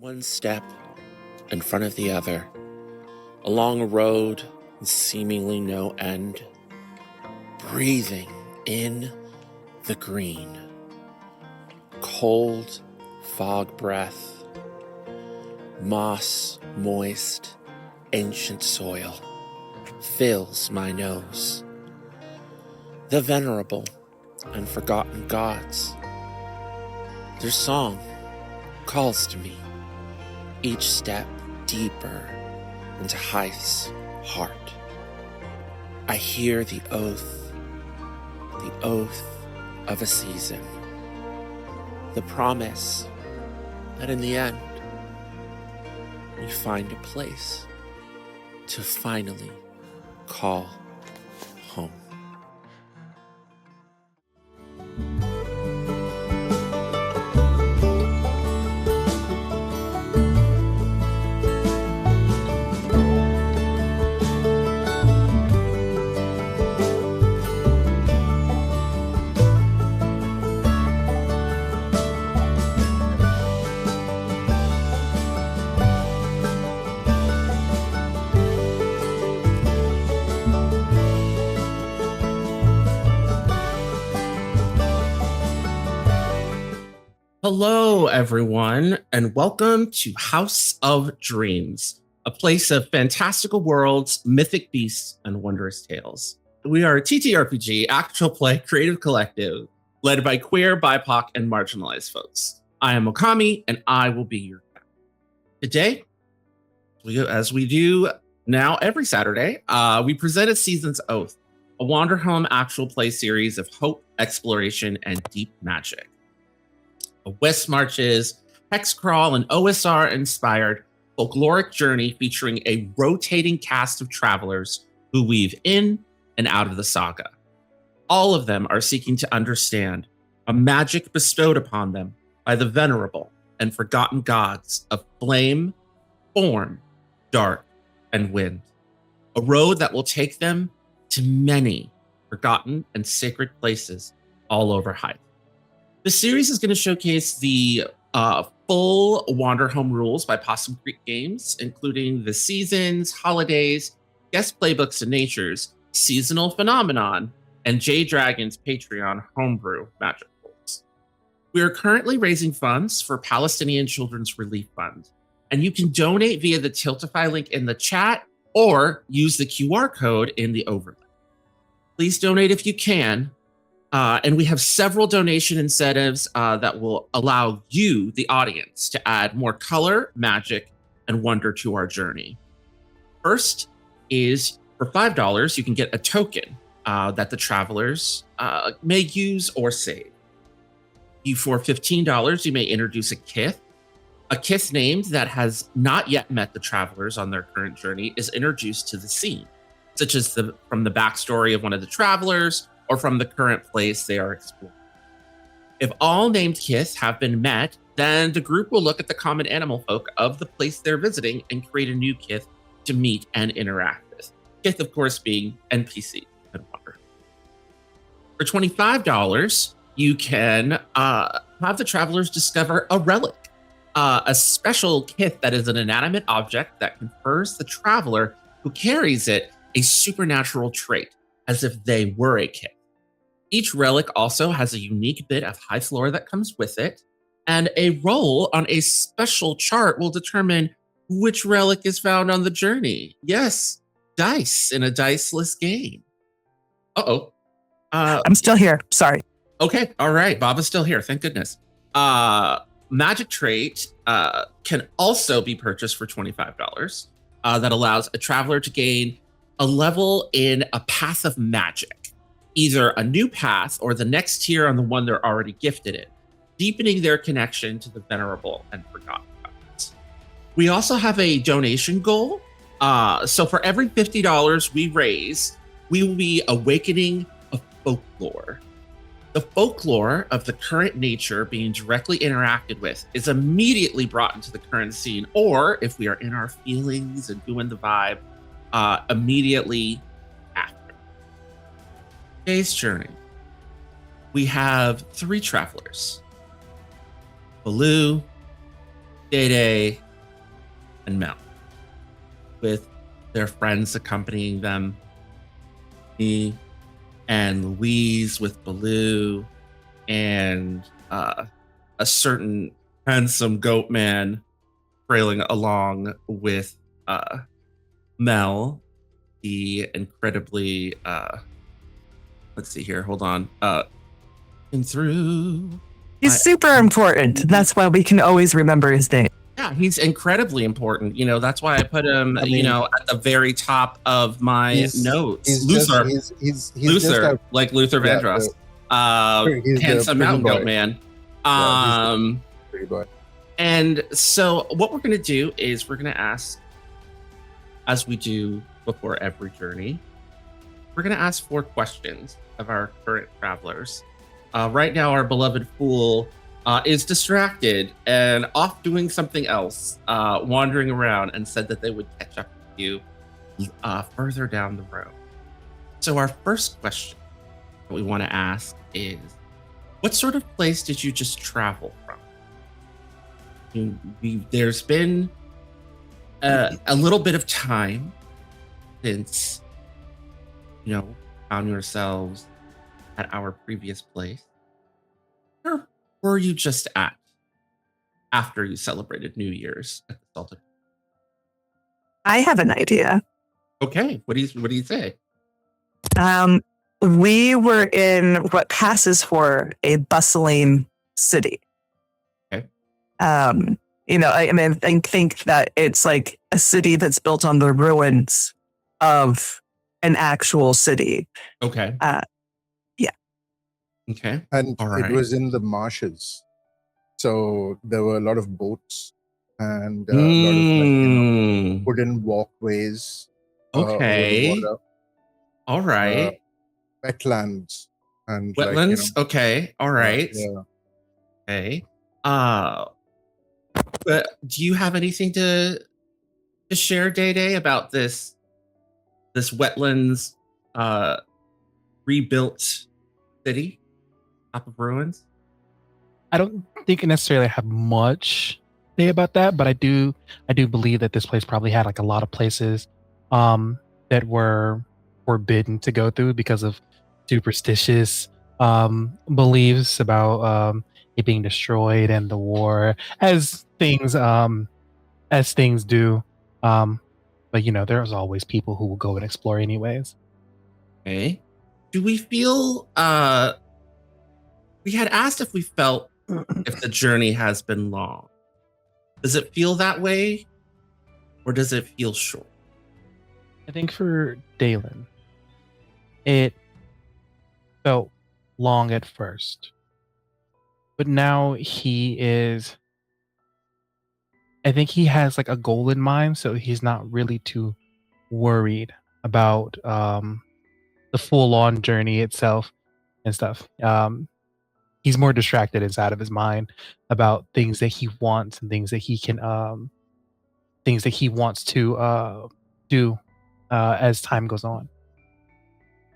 One step in front of the other, along a road with seemingly no end, breathing in the green, cold fog breath, moss moist, ancient soil fills my nose. The venerable and forgotten gods, their song calls to me, each step deeper into Haeth's heart. I hear the oath of a season, the promise that in the end, we find a place to finally call home. Hello, everyone, and welcome to House of Dreams, a place of fantastical worlds, mythic beasts, and wondrous tales. We are a TTRPG, actual play creative collective led by queer, BIPOC, and marginalized folks. I am Okami, and I will be your guide. Today, as we do now every Saturday, we present a Season's Oath, a Wanderhome actual play series of hope, exploration, and deep magic. A West Marches, hexcrawl, and OSR-inspired folkloric journey featuring a rotating cast of travelers who weave in and out of the saga. All of them are seeking to understand a magic bestowed upon them by the venerable and forgotten gods of flame, form, dark, and wind. A road that will take them to many forgotten and sacred places all over Haeth. The series is going to showcase the full Wanderhome rules by Possum Creek Games, including the seasons, holidays, guest playbooks and natures, seasonal phenomenon, and J Dragon's Patreon homebrew magic rules. We are currently raising funds for Palestinian Children's Relief Fund, and you can donate via the Tiltify link in the chat or use the QR code in the overlay. Please donate if you can. And we have several donation incentives that will allow you, the audience, to add more color, magic, and wonder to our journey. First is for $5, you can get a token that the travelers may use or save. For $15, you may introduce a kith. A kith named that has not yet met the travelers on their current journey is introduced to the scene, such as from the backstory of one of the travelers, or from the current place they are exploring. If all named kith have been met, then the group will look at the common animal folk of the place they're visiting and create a new kith to meet and interact with. Kith, of course, being NPC and Water. For $25, you can have the travelers discover a relic, a special kith that is an inanimate object that confers the traveler who carries it a supernatural trait, as if they were a kith. Each relic also has a unique bit of Haeth lore that comes with it, and a roll on a special chart will determine which relic is found on the journey. Yes, dice in a diceless game. I'm still here. Sorry. Okay, all right. Baba's still here. Thank goodness. Magic trait can also be purchased for $25. That allows a traveler to gain a level in a path of magic, either a new path or the next tier on the one they're already gifted in, deepening their connection to the venerable and forgotten gods. We also have a donation goal. So for every $50 we raise, we will be awakening a folklore. The folklore of the current nature being directly interacted with is immediately brought into the current scene, or if we are in our feelings and doing the vibe, immediately after. Today's journey, we have three travelers: Bhaloo, Day Day and Mel, with their friends accompanying them. Me and Louise with Bhaloo, and a certain handsome goat man trailing along with Mel, the incredibly let's see here, hold on. And through He's super important. That's why we can always remember his name. Yeah, he's incredibly important. That's why I put him, at the very top of my notes. Luther, Luther, like Luther Vandross. Handsome mountain goat man. Pretty boy. And so what we're going to do is we're going to ask, as we do before every journey, we're going to ask 4 questions of our current travelers. Right now, our beloved fool is distracted and off doing something else, wandering around, and said that they would catch up with you further down the road. So our first question that we want to ask is, what sort of place did you just travel from? There's been a little bit of time since, found yourselves at our previous place. Where were you just at after you celebrated New Year's at the Salted? I have an idea. Okay, what do you say? We were in what passes for a bustling city. Okay. I think that it's like a city that's built on the ruins of an actual city. Okay. Yeah. Okay. And right. It was in the marshes. So there were a lot of boats and a lot of wooden walkways. Okay. Water, all right. Wetlands and wetlands. Okay. All right. Yeah. Okay. But do you have anything to share, Day Day, about this wetlands rebuilt city top of ruins? I don't think I necessarily have much to say about that, but I do believe that this place probably had like a lot of places that were forbidden to go through because of superstitious beliefs about it being destroyed and the war, as things do. But there's always people who will go and explore anyways. Okay. Do we feel we had asked if we felt if the journey has been long. Does it feel that way, or does it feel short? I think for Daelin, it felt long at first, but now I think he has like a goal in mind, so he's not really too worried about the full-on journey itself and stuff. He's more distracted inside of his mind about things that he wants and things that he can things that he wants to do as time goes on.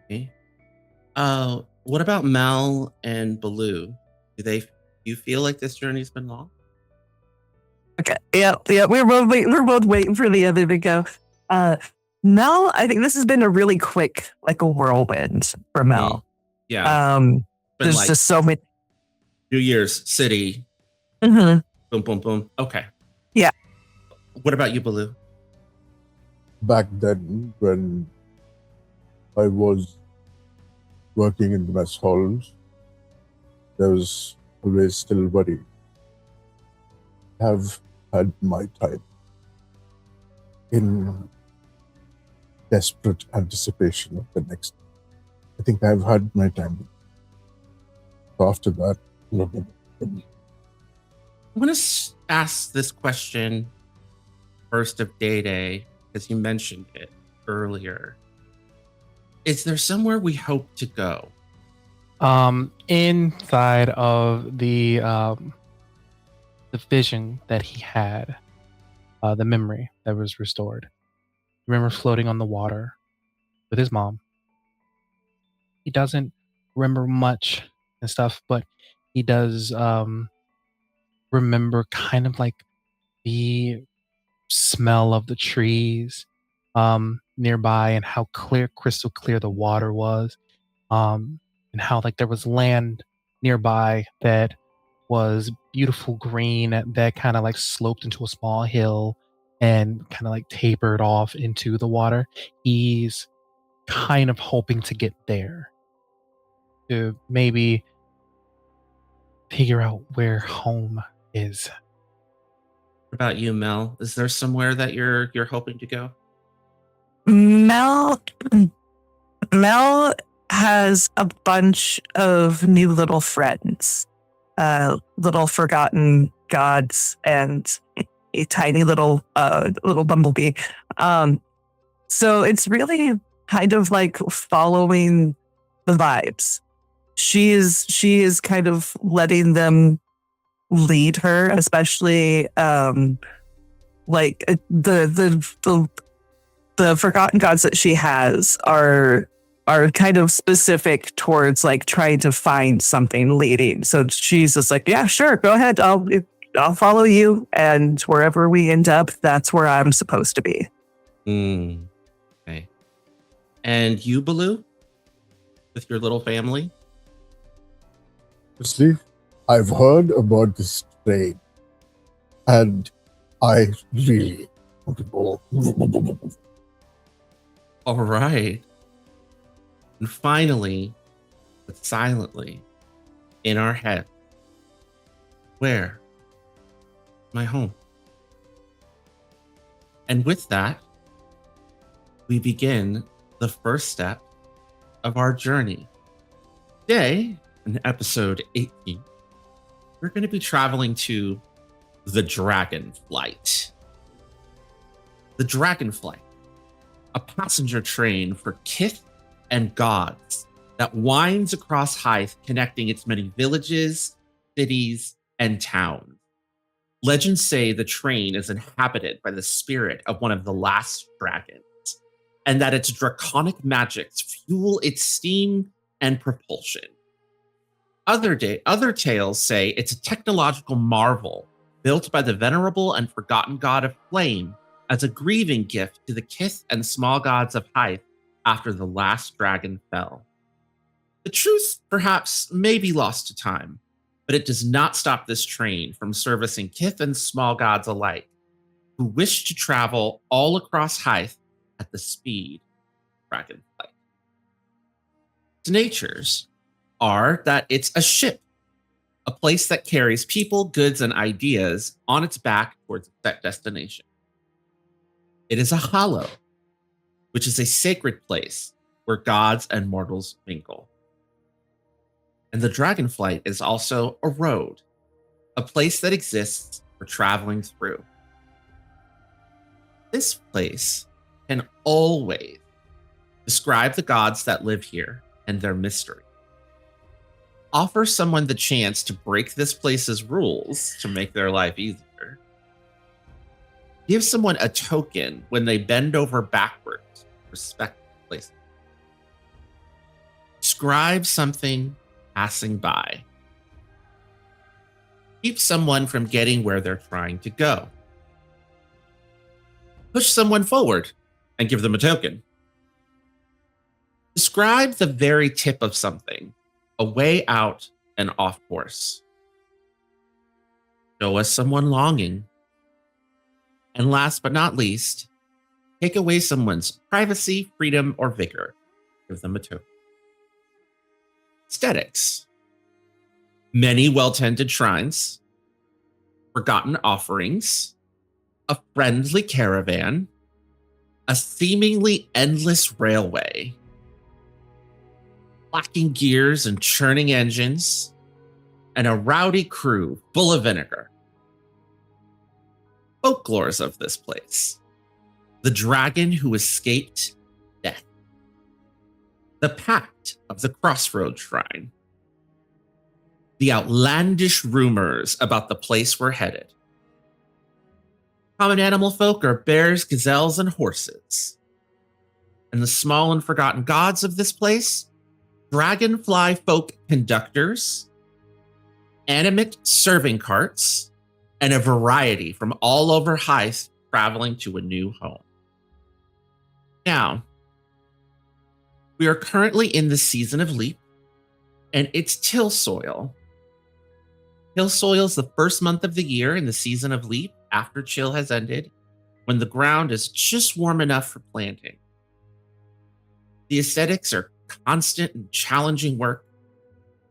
Okay. What about Mel and Bhaloo? Do you feel like this journey's been long? Okay. Yeah. We're both waiting for the other to go. Mel, I think this has been a really quick, like a whirlwind for Mel. Yeah. There's just so many. New Year's city. Mm-hmm. Boom, boom, boom. Okay. Yeah. What about you, Bhaloo? Back then, when I was working in the mess halls, there was always still worry. Have had my time in desperate anticipation of the next. I think I've had my time. After that, I want to ask this question first of Day Day, because you mentioned it earlier. Is there somewhere we hope to go? Inside of the vision that he had, the memory that was restored. Remember floating on the water with his mom. He doesn't remember much and stuff, but he does remember kind of like the smell of the trees nearby, and how crystal clear the water was, and how like there was land nearby that was beautiful green that kind of like sloped into a small hill and kind of like tapered off into the water. He's kind of hoping to get there to maybe figure out where home is. What about you, Mel? Is there somewhere that you're hoping to go? Mel has a bunch of new little friends, little forgotten gods, and a tiny little bumblebee. So it's really kind of like following the vibes. She is kind of letting them lead her, especially like the forgotten gods that she has are kind of specific towards like trying to find something leading. So she's just like, yeah, sure, go ahead. I'll follow you, and wherever we end up, that's where I'm supposed to be. Okay. And you, Bhaloo, with your little family? See, I've heard about this trade, and I really want to go. All right. And finally, but silently, in our head, where? My home. And with that, we begin the first step of our journey. Today, in episode 18, we're going to be traveling to the Dragonflight. The Dragonflight, a passenger train for kith and gods that winds across Haeth, connecting its many villages, cities, and towns. Legends say the train is inhabited by the spirit of one of the last dragons, and that its draconic magics fuel its steam and propulsion. Other tales say it's a technological marvel built by the venerable and forgotten god of flame as a grieving gift to the kith and small gods of Haeth after the last dragon fell. The truth, perhaps, may be lost to time, but it does not stop this train from servicing kith and small gods alike, who wish to travel all across Haeth at the speed of Dragonflight. Its natures are that it's a ship, a place that carries people, goods, and ideas on its back towards a set destination. It is a hollow, which is a sacred place where gods and mortals mingle. And the Dragonflight is also a road, a place that exists for traveling through. This place can always describe the gods that live here and their mystery. Offer someone the chance to break this place's rules to make their life easier. Give someone a token when they bend over backwards to respect the place. Describe something passing by. Keep someone from getting where they're trying to go. Push someone forward and give them a token. Describe the very tip of something, a way out and off course. Show us someone longing. And last but not least, take away someone's privacy, freedom, or vigor. Give them a token. Aesthetics. Many well-tended shrines, forgotten offerings, a friendly caravan, a seemingly endless railway, clacking gears and churning engines, and a rowdy crew full of vinegar. Folklores of this place. The dragon who escaped death. The pact of the Crossroads Shrine. The outlandish rumors about the place we're headed. Common animal folk are bears, gazelles, and horses. And the small and forgotten gods of this place, dragonfly folk conductors, animate serving carts, and a variety from all over Haeth traveling to a new home. Now, we are currently in the season of leap, and it's till soil. Till soil is the first month of the year in the season of leap after chill has ended, when the ground is just warm enough for planting. The aesthetics are constant and challenging work,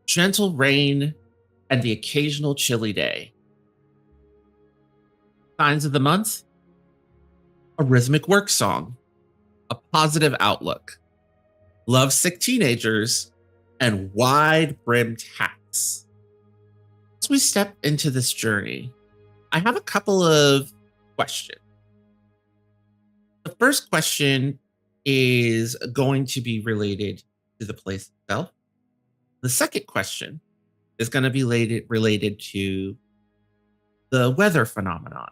gentle rain, and the occasional chilly day. Signs of the month: a rhythmic work song, a positive outlook, lovesick teenagers, and wide-brimmed hats. As we step into this journey, I have a couple of questions. The first question is going to be related to the place itself. The second question is going to be related to the weather phenomenon.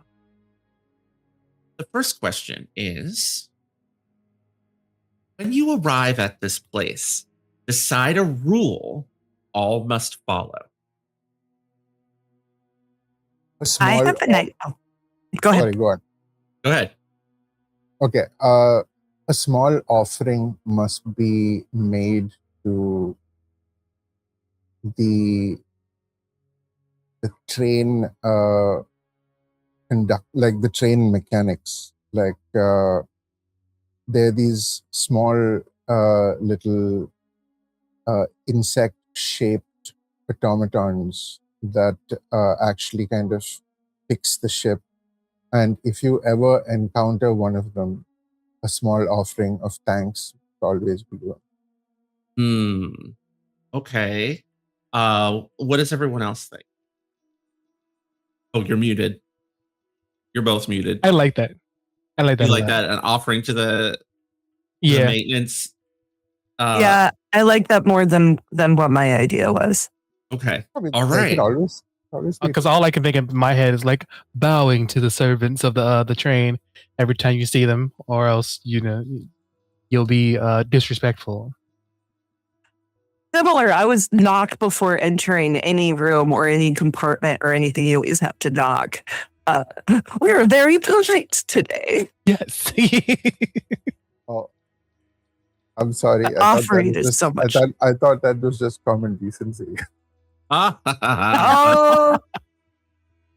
The first question is, when you arrive at this place, decide a rule all must follow. I have an idea. Go ahead. Sorry, go on. Go ahead. Okay. A small offering must be made to the train the train mechanics. Like there are these small little insect-shaped automatons that actually kind of fix the ship. And if you ever encounter one of them, a small offering of thanks will always be given. Okay. What does everyone else think? Oh, you're muted. You're both muted. I like that. I like that. You like that? An offering to the maintenance. Yeah, I like that more than what my idea was. Okay. I mean, All they right. could always be Because all I can think in my head is like bowing to the servants of the train every time you see them, or else you'll be disrespectful. Similar, I was knocked before entering any room or any compartment or anything. You always have to knock. We're very polite today. Yes. Oh, I'm sorry. Offering is so much. I thought that was just common decency. Oh,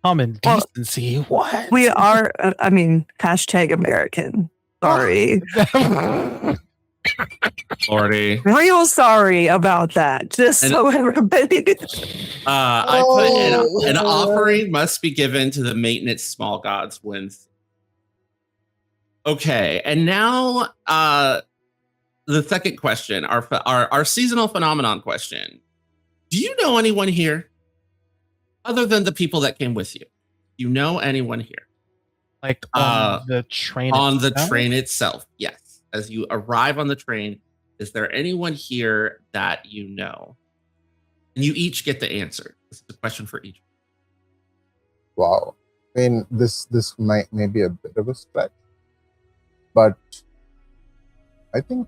Common decency. What? we are. Hashtag American. Sorry. Lordy. Real sorry about that. Just so everybody. I put an offering must be given to the maintenance small gods wins. Okay, and now the second question, our seasonal phenomenon question. Do you know anyone here other than the people that came with you? You know anyone here? Like on the train on itself? the train itself, yes. As you arrive on the train, is there anyone here that you know? And you each get the answer. This is a question for each. Wow. I mean, this may be a bit of a stretch, but I think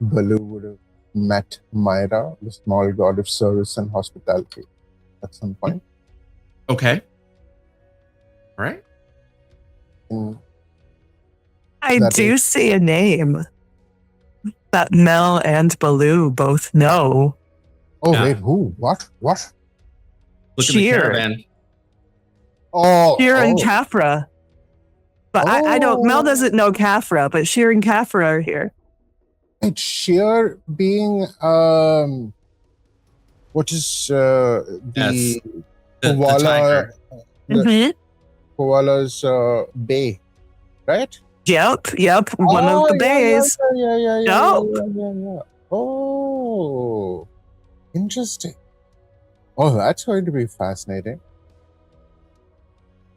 Bhaloo would have met Myra, the small god of service and hospitality, at some point. Okay. All right. I do see a name that Mel and Bhaloo both know. Oh, wait, who? What? Look at the Sheer. caravan. Oh, Sheer and Kafra. But I don't, Mel doesn't know Kafra, but Sheer and Kafra are here. It's Sheer being, what is the koala, tiger. koala's bay, right? Yep, one of the bays. Yeah. Oh, interesting. Oh, that's going to be fascinating.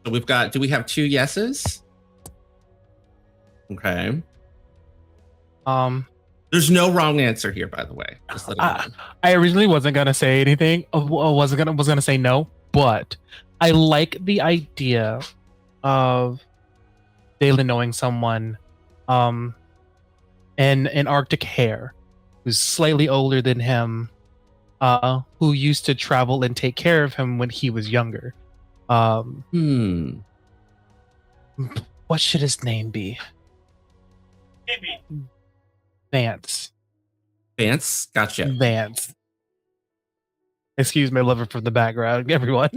So we've got, do we have 2 yeses? Okay. There's no wrong answer here, by the way. Just letting you know. I originally wasn't gonna say anything. Was gonna say no, but I like the idea of Daelin knowing someone, an Arctic hare who's slightly older than him, who used to travel and take care of him when he was younger. What should his name be? Vance. Vance, gotcha. Vance. Excuse my lover from the background, everyone.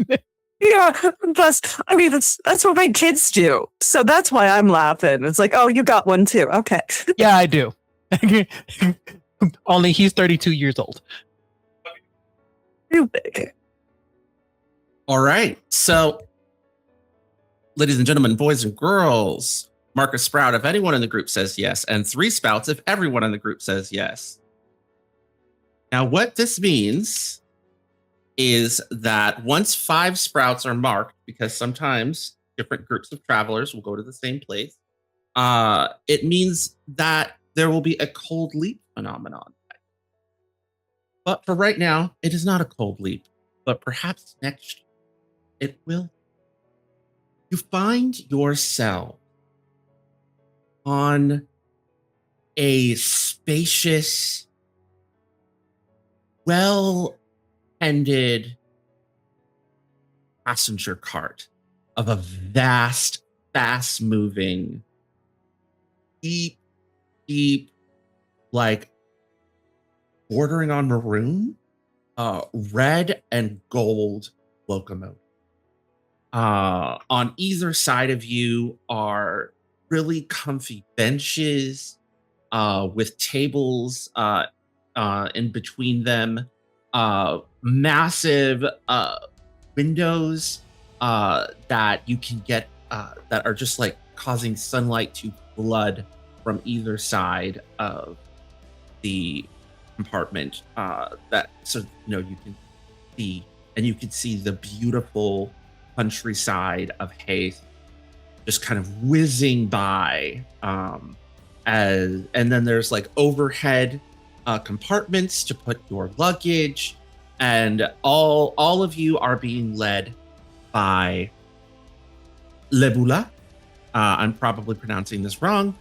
Yeah, that's what my kids do. So that's why I'm laughing. It's like, oh, you got one too. Okay. Yeah, I do. Only he's 32 years old. All right. So, ladies and gentlemen, boys and girls, mark a sprout if anyone in the group says yes, and 3 spouts if everyone in the group says yes. Now, what this means is that once 5 sprouts are marked, because sometimes different groups of travelers will go to the same place, it means that there will be a cold leap phenomenon. But for right now, it is not a cold leap, but perhaps next it will. You find yourself on a spacious, well-tended passenger cart of a vast, fast-moving, deep, like bordering on maroon, red and gold locomotive. On either side of you are really comfy benches with tables in between them, massive windows that you can get that are just like causing sunlight to flood from either side of the compartment, that so you can see, and you can see the beautiful countryside of Haeth just kind of whizzing by, and then there's like overhead compartments to put your luggage, and all of you are being led by Lebula. I'm probably pronouncing this wrong,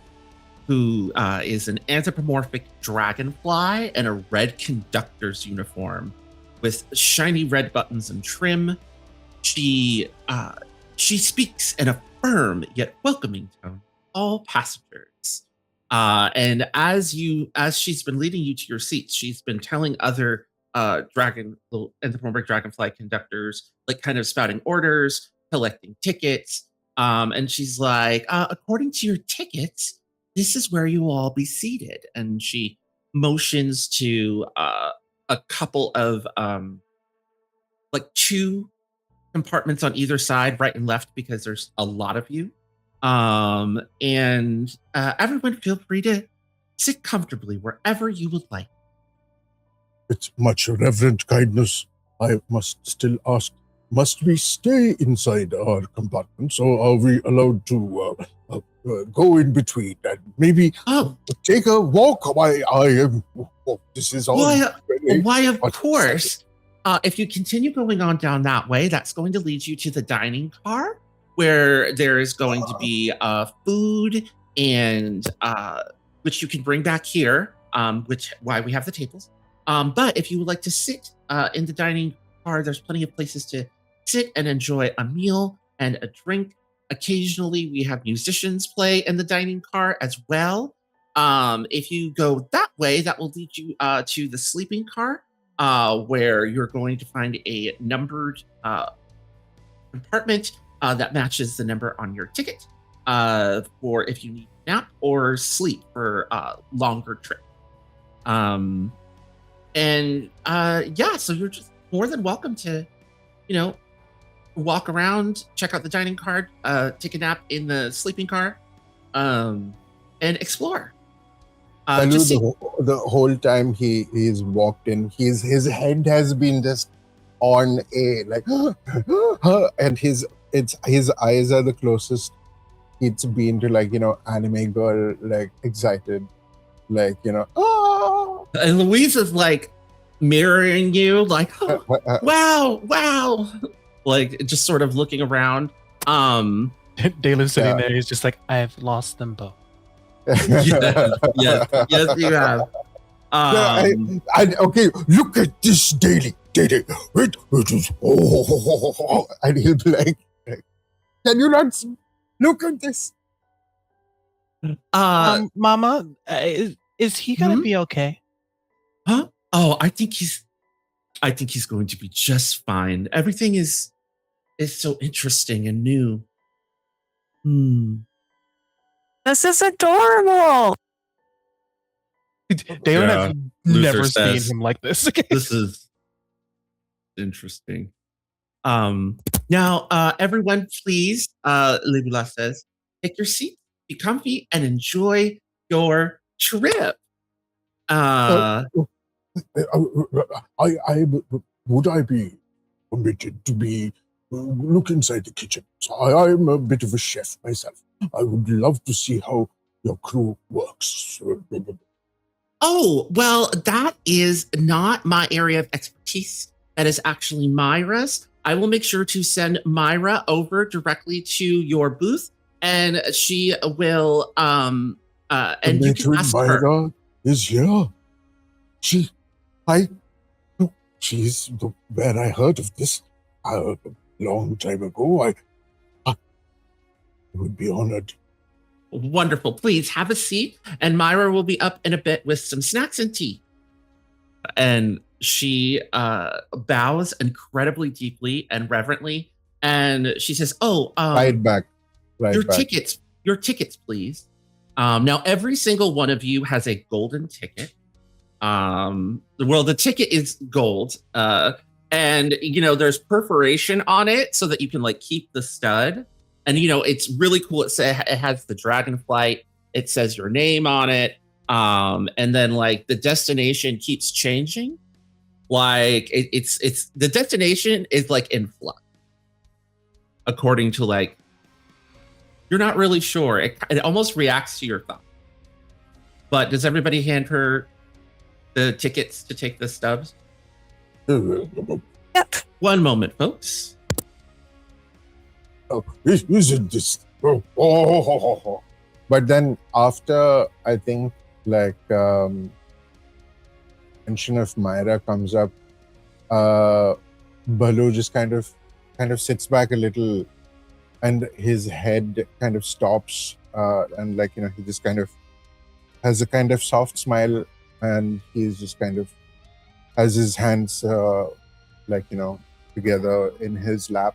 who is an anthropomorphic dragonfly in a red conductor's uniform with shiny red buttons and trim. She speaks in a firm yet welcoming tone to all passengers. And as she's been leading you to your seats, she's been telling other little anthropomorphic dragonfly conductors, like kind of spouting orders, collecting tickets. And she's like, according to your tickets, this is where you will all be seated. And she motions to a couple of like 2 compartments on either side, right and left, because there's a lot of you. And everyone feel free to sit comfortably wherever you would like. It's much reverent kindness. I must still ask, must we stay inside our compartments, or are we allowed to go in between and maybe take a walk? This is all why of course. If you continue going on down that way, that's going to lead you to the dining car, where there is going to be food and which you can bring back here, why we have the tables. But if you would like to sit in the dining car, there's plenty of places to sit and enjoy a meal and a drink. Occasionally, we have musicians play in the dining car as well. If you go that way, that will lead you to the sleeping car, where you're going to find a numbered compartment that matches the number on your ticket for if you need a nap or sleep for a longer trip. So you're just more than welcome to, walk around, check out the dining car, take a nap in the sleeping car, and explore. The whole time he's walked in, his head has been just on a and his eyes are the closest it's been to anime girl, excited, And Louise is mirroring you, wow, just sort of looking around. Daelin sitting there, he's just like, I've lost them both. yes, you have. Okay, look at this, Daily. it is, and he'll be like, can you not look at this? Mama, is he gonna be okay? Huh? Oh, I think he's going to be just fine. Everything is so interesting and new. This is adorable. Daelin has Luther never seen says, him like this. This is interesting. Now, everyone, please, Libula says, take your seat, be comfy, and enjoy your trip. Would I be permitted to be look inside the kitchen? So I'm a bit of a chef myself. I would love to see how your crew works. Oh, well, that is not my area of expertise. That is actually Myra's. I will make sure to send Myra over directly to your booth, and she will and you can ask Myra her. is here. She's where I heard of this a long time ago. I would be honored. Wonderful. Please have a seat, and Myra will be up in a bit with some snacks and tea. And she bows incredibly deeply and reverently, and she says, Right back. Tickets, please. Now every single one of you has a golden ticket. The ticket is gold, and there's perforation on it so that you can like keep the stud. And it's really cool. It has the dragonflight. It says your name on it. And then like the destination keeps changing. Like it's the destination is like in flux. According to like, you're not really sure. It almost reacts to your thought. But does everybody hand her the tickets to take the stubs? Yep. One moment, folks. Isn't this? But then after, I think, like mention of Myra comes up, Bhaloo just kind of sits back a little, and his head kind of stops, and like he just kind of has a kind of soft smile, and he's just kind of has his hands together in his lap.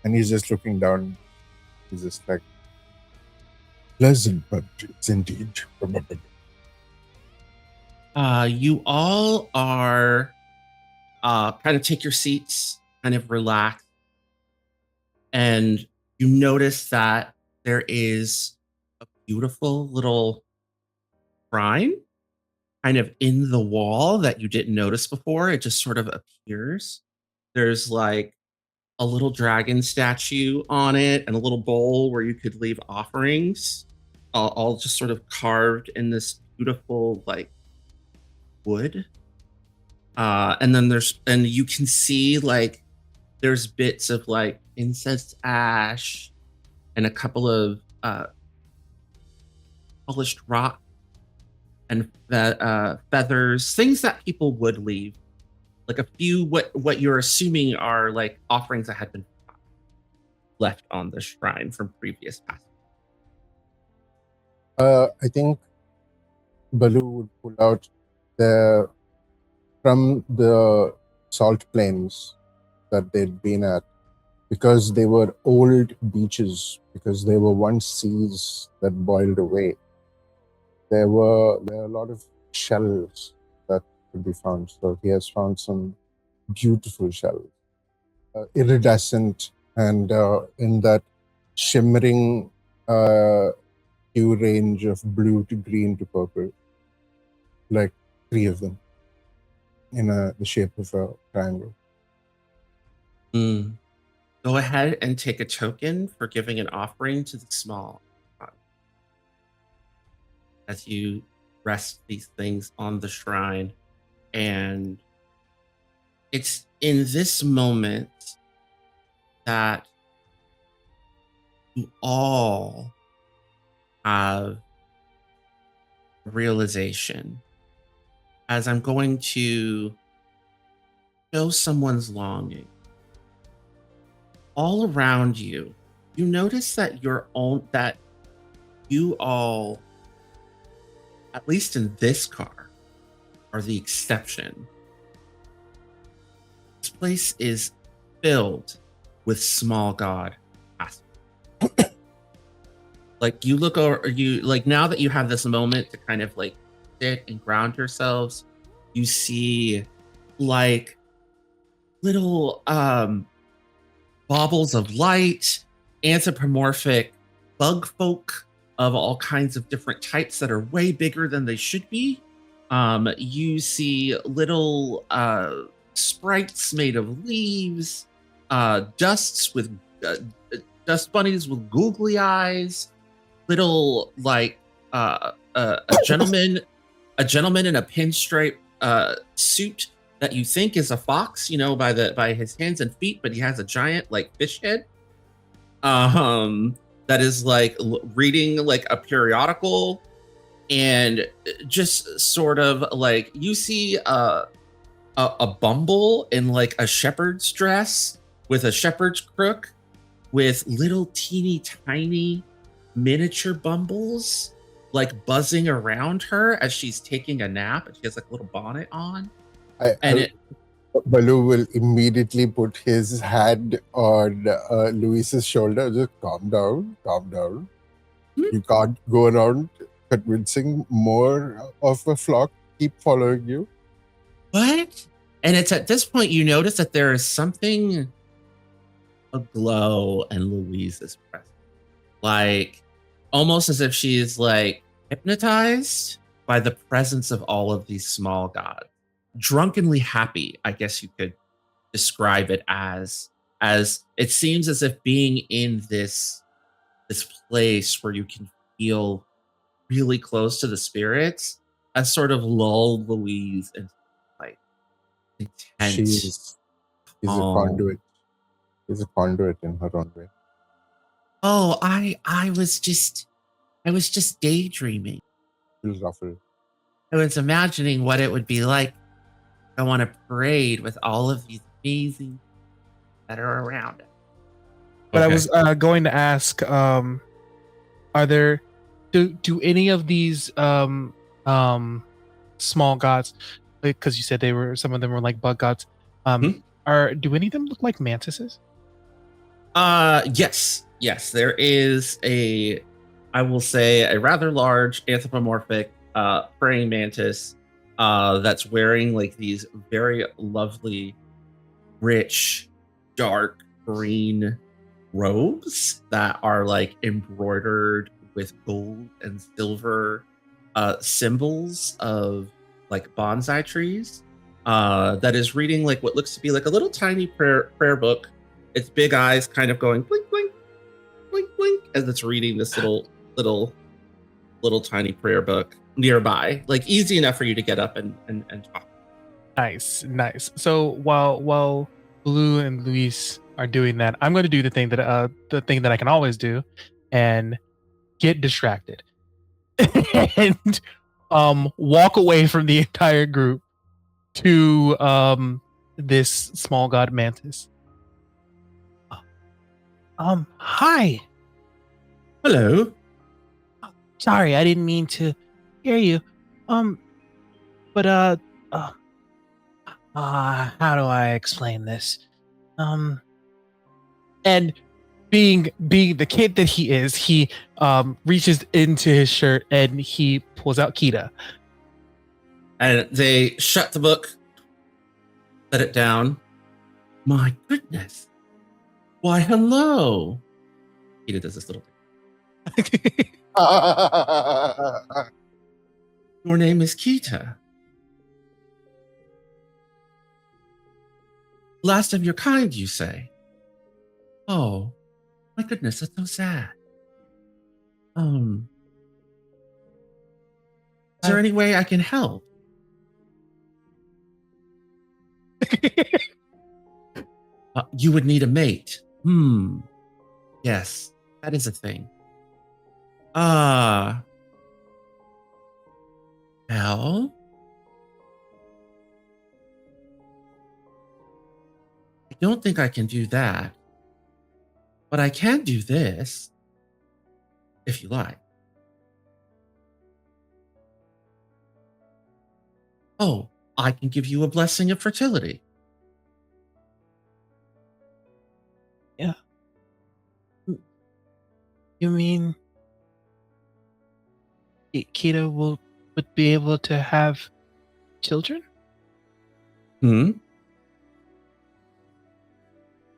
And he's just looking down. He's just like, pleasant, but it's indeed. You all are kind of take your seats, kind of relax. And you notice that there is a beautiful little shrine kind of in the wall that you didn't notice before. It just sort of appears. There's like a little dragon statue on it and a little bowl where you could leave offerings, all just sort of carved in this beautiful like wood. And then you can see like there's bits of like incense ash and a couple of polished rock and feathers, things that people would leave. Like a few what you're assuming are like offerings that had been left on the shrine from previous past. I think Bhaloo would pull out from the salt plains that they'd been at, because they were old beaches, because they were once seas that boiled away. There were a lot of shells that could be found. So he has found some beautiful shells, iridescent and in that shimmering hue range of blue to green to purple, like 3 of them in the shape of a triangle. Go ahead and take a token for giving an offering to the small as you rest these things on the shrine. And it's in this moment that you all have a realization, as I'm going to show someone's longing. All around you, you notice that you all, at least in this car, are the exception. This place is filled with small god assholes. Like you look over, now that you have this moment to kind of like sit and ground yourselves, you see like little baubles of light, anthropomorphic bug folk of all kinds of different types that are way bigger than they should be. You see little sprites made of leaves, dust bunnies with googly eyes, little like a gentleman in a pinstripe suit that you think is a fox, by his hands and feet, but he has a giant like fish head. That is like reading like a periodical, and just sort of like you see a bumble in like a shepherd's dress with a shepherd's crook with little teeny tiny miniature bumbles like buzzing around her as she's taking a nap, and she has like a little bonnet on. Bhaloo will immediately put his hand on Luis's shoulder. Just calm down. You can't go around convincing more of a flock keep following you. What? And it's at this point you notice that there is something aglow in Louise's presence. Like almost as if she is like hypnotized by the presence of all of these small gods. Drunkenly happy, I guess you could describe it as it seems as if being in this place where you can feel really close to the spirits has sort of lulled Louise into like intense. She's a conduit. She's a conduit in her own way. Oh, I was just daydreaming. Feels ruffled. I was imagining what it would be like to go on a parade with all of these amazing that are around it. But I was going to ask, are there do any of these small gods, because you said some of them were like bug gods, do any of them look like mantises? Yes, there is I will say a rather large anthropomorphic praying mantis that's wearing like these very lovely, rich, dark green robes that are like embroidered with gold and silver symbols of like bonsai trees. That is reading like what looks to be like a little tiny prayer book. Its big eyes kind of going blink, blink, blink, blink as it's reading this little tiny prayer book nearby, like easy enough for you to get up and talk. Nice. So while Bhaloo and Luis are doing that, I'm going to do the thing that I can always do, and get distracted, and walk away from the entire group to this small god mantis. Hi. Hello. Sorry, I didn't mean to hear you. But how do I explain this? And being the kid that he is, he reaches into his shirt and he pulls out Kita. And they shut the book, set it down. My goodness. Why, hello. Kita does this little thing. Your name is Kita. Last of your kind, you say? Oh, my goodness, that's so sad. Is there any way I can help? You would need a mate. Yes, that is a thing. Well, I don't think I can do that. But I can do this, if you like. Oh, I can give you a blessing of fertility. Yeah. You mean Kita would be able to have children? Hmm?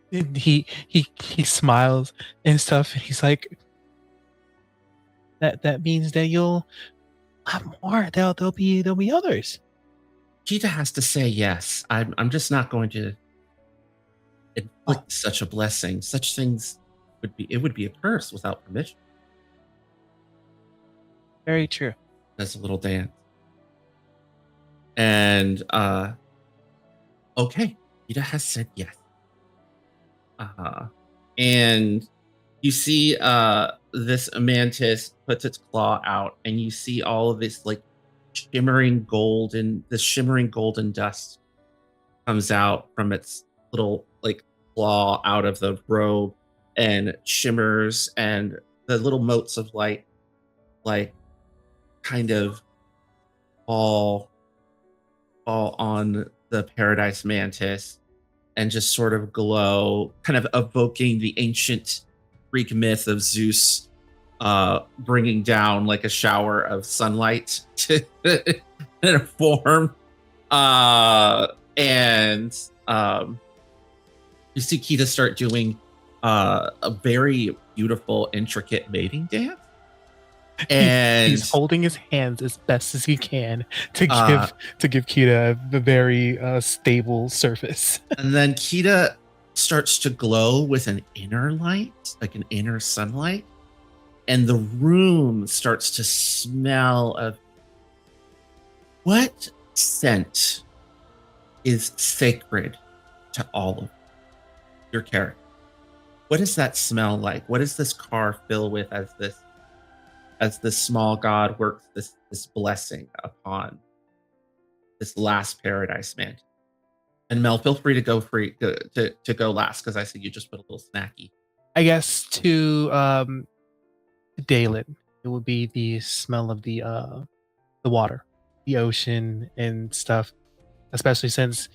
And he smiles and stuff, and he's like, that means that you'll have more. There'll be others. Kita has to say yes. I'm just not going to inflict such a blessing. Such things would be a curse without permission. Very true. That's a little dance. And okay, Kita has said yes. And you see this mantis puts its claw out, and you see all of this like shimmering golden dust comes out from its little like claw out of the robe and shimmers, and the little motes of light like kind of fall on the paradise mantis and just sort of glow, kind of evoking the ancient Greek myth of Zeus bringing down like a shower of sunlight to in a form. And you see Kita start doing a very beautiful, intricate mating dance. And he's holding his hands as best as he can to give Kita a very stable surface. And then Kita starts to glow with an inner light, like an inner sunlight, and the room starts to smell of what scent is sacred to all of your character. What does that smell like? What does this car fill with as this small god works this blessing upon this last paradise man? And Mel, feel free to go to go last, because I see you just put a little snacky. I guess to Daelin, it would be the smell of the water, the ocean and stuff. Especially since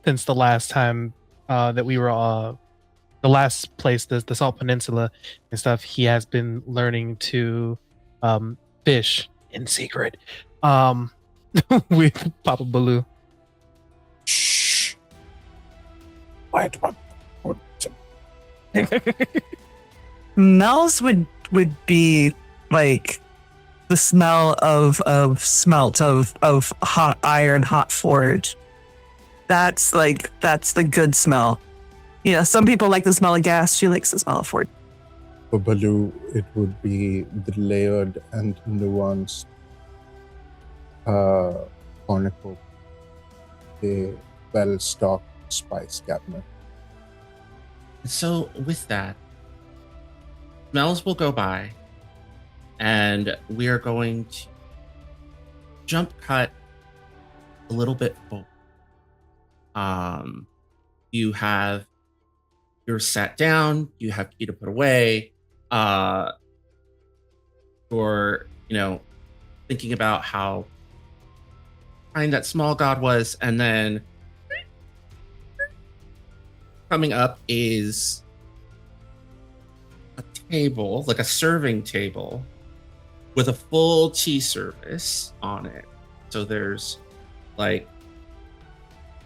the last time that we were the last place, the Salt Peninsula and stuff, he has been learning to fish in secret with Papa Bhaloo. Shh. Mel's would be like the smell of smelt of hot iron, hot forge. That's the good smell. You know, some people like the smell of gas. She likes the smell of forge. For Bhaloo, it would be the layered and nuanced cornucopia, a well-stocked spice cabinet. So with that, smells will go by, and we are going to jump cut a little bit forward. You're sat down, you have key to put away, you're, thinking about how kind that small god was, and then coming up is a table, like a serving table, with a full tea service on it. So there's like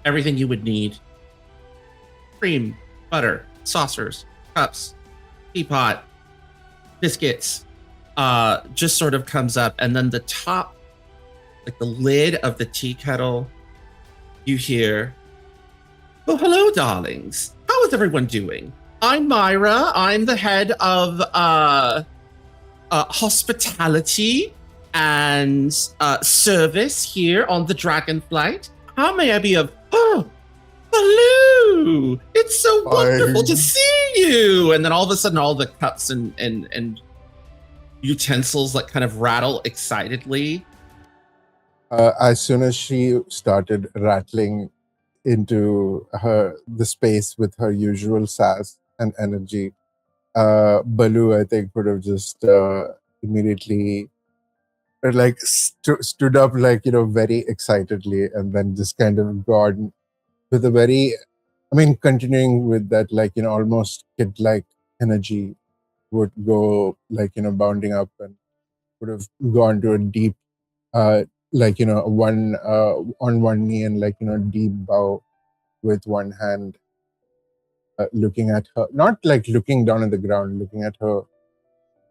everything you would need: cream, butter, saucers, cups, teapot, biscuits, just sort of comes up. And then the top, like the lid of the tea kettle, you hear, "Oh, hello, darlings. How is everyone doing? I'm Myra. I'm the head of hospitality and service here on the Dragonflight. How may I be of..." "Oh, Bhaloo! It's so wonderful to see you!" And then all of a sudden, all the cups and utensils like kind of rattle excitedly. As soon as she started rattling, into the space with her usual sass and energy, Bhaloo, I think, would have just immediately like stood up, like, very excitedly, and then just kind of gone with a very, continuing with that, like, almost kid-like energy, would go, like, bounding up and would have gone to a deep, like, one on one knee and, like, deep bow with one hand, looking at her, not like looking down at the ground, looking at her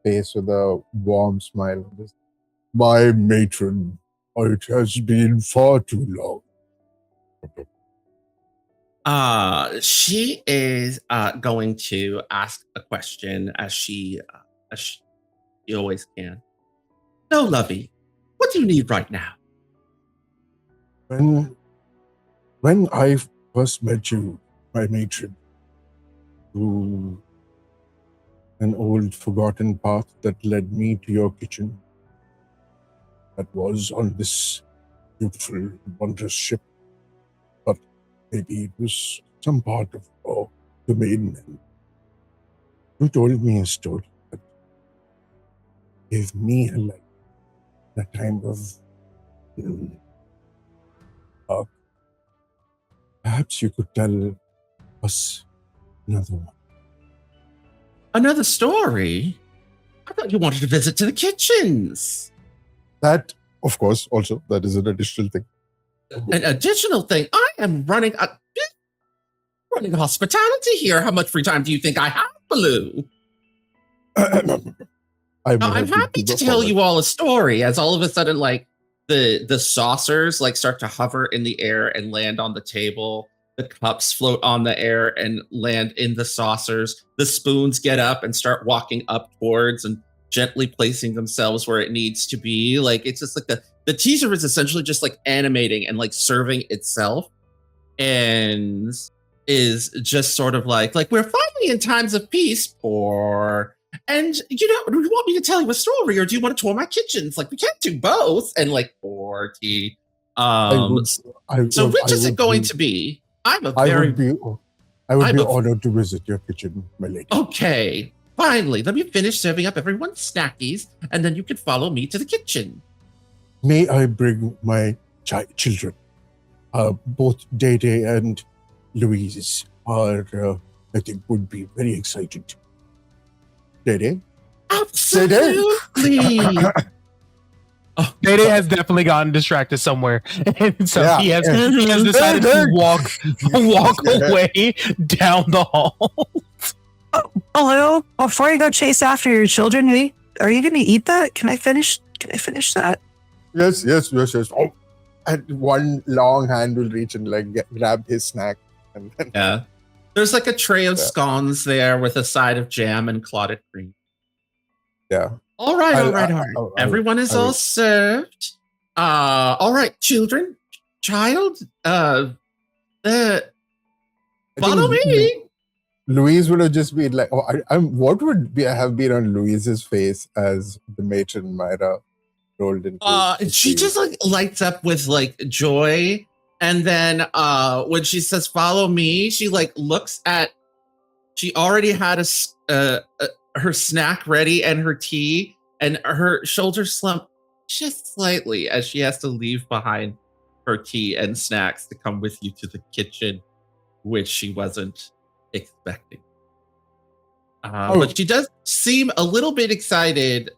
face with a warm smile. My matron, it has been far too long. She is going to ask a question as she always can. So, Lovey, what do you need right now? When I first met you, my matron, through an old forgotten path that led me to your kitchen, that was on this beautiful, wondrous ship, but maybe it was some part of the maiden. You told me a story that gave me a life, a time of perhaps you could tell us another one. Another story? I thought you wanted to visit to the kitchens. That, of course, also, that is an additional thing. An additional thing? I am running hospitality here. How much free time do you think I have, Bhaloo? I'm happy to tell you all a story, as all of a sudden, like, the saucers, like, start to hover in the air and land on the table. The cups float on the air and land in the saucers. The spoons get up and start walking up towards and gently placing themselves where it needs to be. Like, it's just like the teaser is essentially just like animating and like serving itself, and is just sort of like we're finally in times of peace, and do you want me to tell you a story, or do you want to tour my kitchens? Like, we can't do both. And like, poor tea. So which is it going to be? I would be honored to visit your kitchen, my lady. Okay, finally, let me finish serving up everyone's snackies, and then you can follow me to the kitchen. May I bring my children? Both Dede and Louise are, I think, would be very excited. Dede? Absolutely. Dede has definitely gotten distracted somewhere, and so he has decided to walk away down the hall. Hello, before you go chase after your children, are you going to eat that? Can I finish that? Yes. Oh, and one long hand will reach and like grab his snack. And then, yeah, there's like a tray of scones there with a side of jam and clotted cream. Yeah. All right. Everyone is all served. All right, child, follow me. Louise would have just been like, what would have been on Louise's face as the matron Myra rolled into? She just like lights up with like joy, and then when she says "follow me," she like looks at. She already had her snack ready and her tea, and her shoulders slump just slightly as she has to leave behind her tea and snacks to come with you to the kitchen, which she wasn't expecting. But she does seem a little bit excited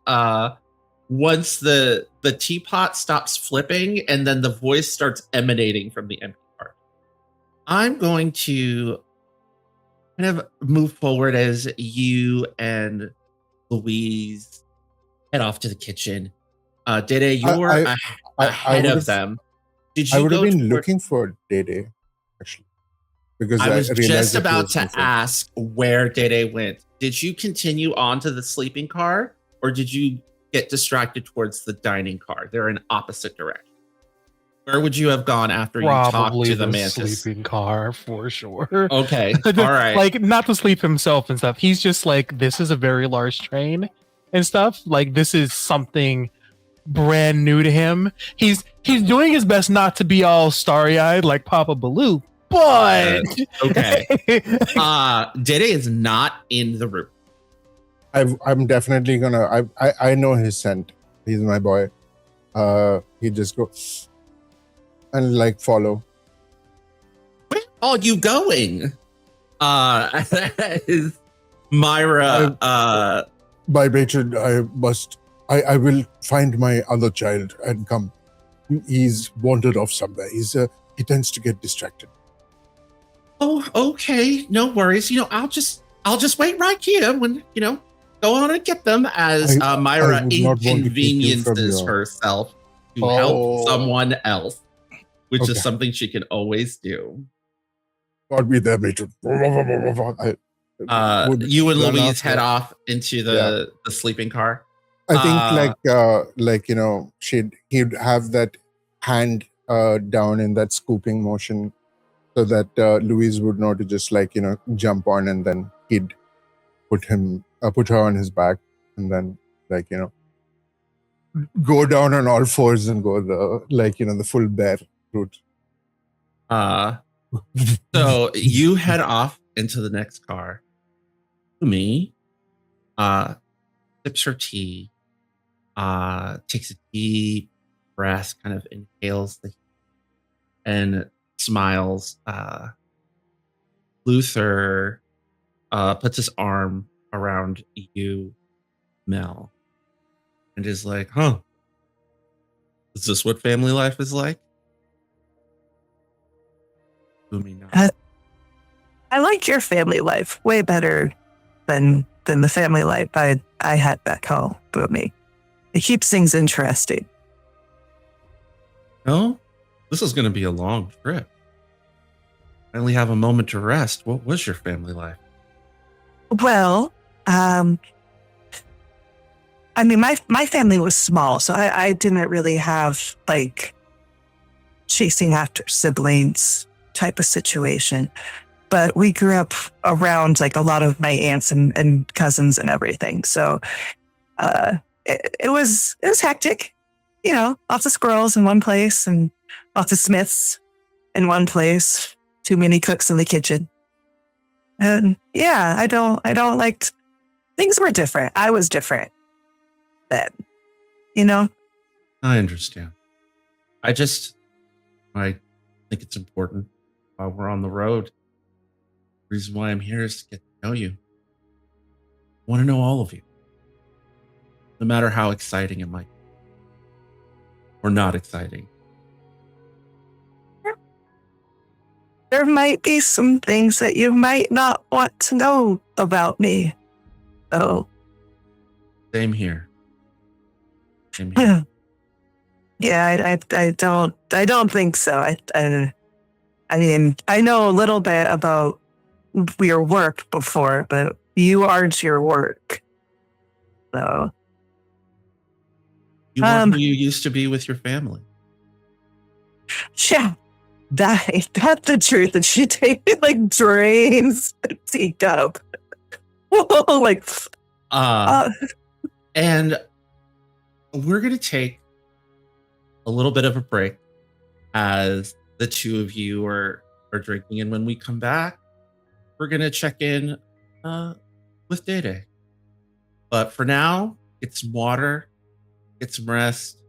once the teapot stops flipping and then the voice starts emanating from the empty cart. I'm going to kind of move forward as you and Louise head off to the kitchen. Dede, you're ahead of them. I would have been looking for Dede, actually. Because I was just about to ask where Dede went. Did you continue on to the sleeping car, or did you get distracted towards the dining car? They're in opposite directions. Where would you have gone after you talked to the mantis? Sleeping car for sure. Okay, all right. Like, not to sleep himself and stuff. He's just like, this is a very large train and stuff. Like, this is something brand new to him. He's doing his best not to be all starry-eyed like Papa Bhaloo, but Okay. Dede is not in the room. I'm definitely gonna. I know his scent. He's my boy. He just goes and like follow. Where are you going? Is Myra. By Rachel, I will find my other child and come. He's wandered off somewhere. He tends to get distracted. Oh, okay. No worries. I'll just wait right here when, go on and get them as Myra I would not want to keep you from inconveniences your- herself to help someone else, which is something she can always do. God be there, Rachel. You and run Louise after- head off into the sleeping car. I think he'd have that hand down in that scooping motion so that Louise would know to just jump on, and then he'd put her on his back, and then go down on all fours and go the full bear route. So you head off into the next car. Umi sips her tea, takes a deep breath, kind of inhales and smiles. Luther puts his arm around you, Mel, and is like, huh, is this what family life is like? Umi nods. I like your family life way better than the family life I had back home, Boomy. It keeps things interesting. No, this is going to be a long trip. I only have a moment to rest. What was your family life? Well, I mean, my family was small, so I didn't really have chasing after siblings type of situation. But we grew up around a lot of my aunts and cousins and everything. So it was hectic, lots of squirrels in one place and lots of smiths in one place. Too many cooks in the kitchen. And yeah, I don't like, things were different. I was different then, I understand. I think it's important while we're on the road. The reason why I'm here is to get to know you. I want to know all of you. No matter how exciting it might be. Or not exciting. There might be some things that you might not want to know about me. So Same here. Same here. yeah, I don't think so. I mean, I know a little bit about your work before, but you aren't your work. So You weren't who you used to be with your family. yeah, that's the truth. And she takes drains a teacup. And we're going to take a little bit of a break as the two of you are drinking. And when we come back, we're going to check in with Dede. But for now, get some water, get some rest.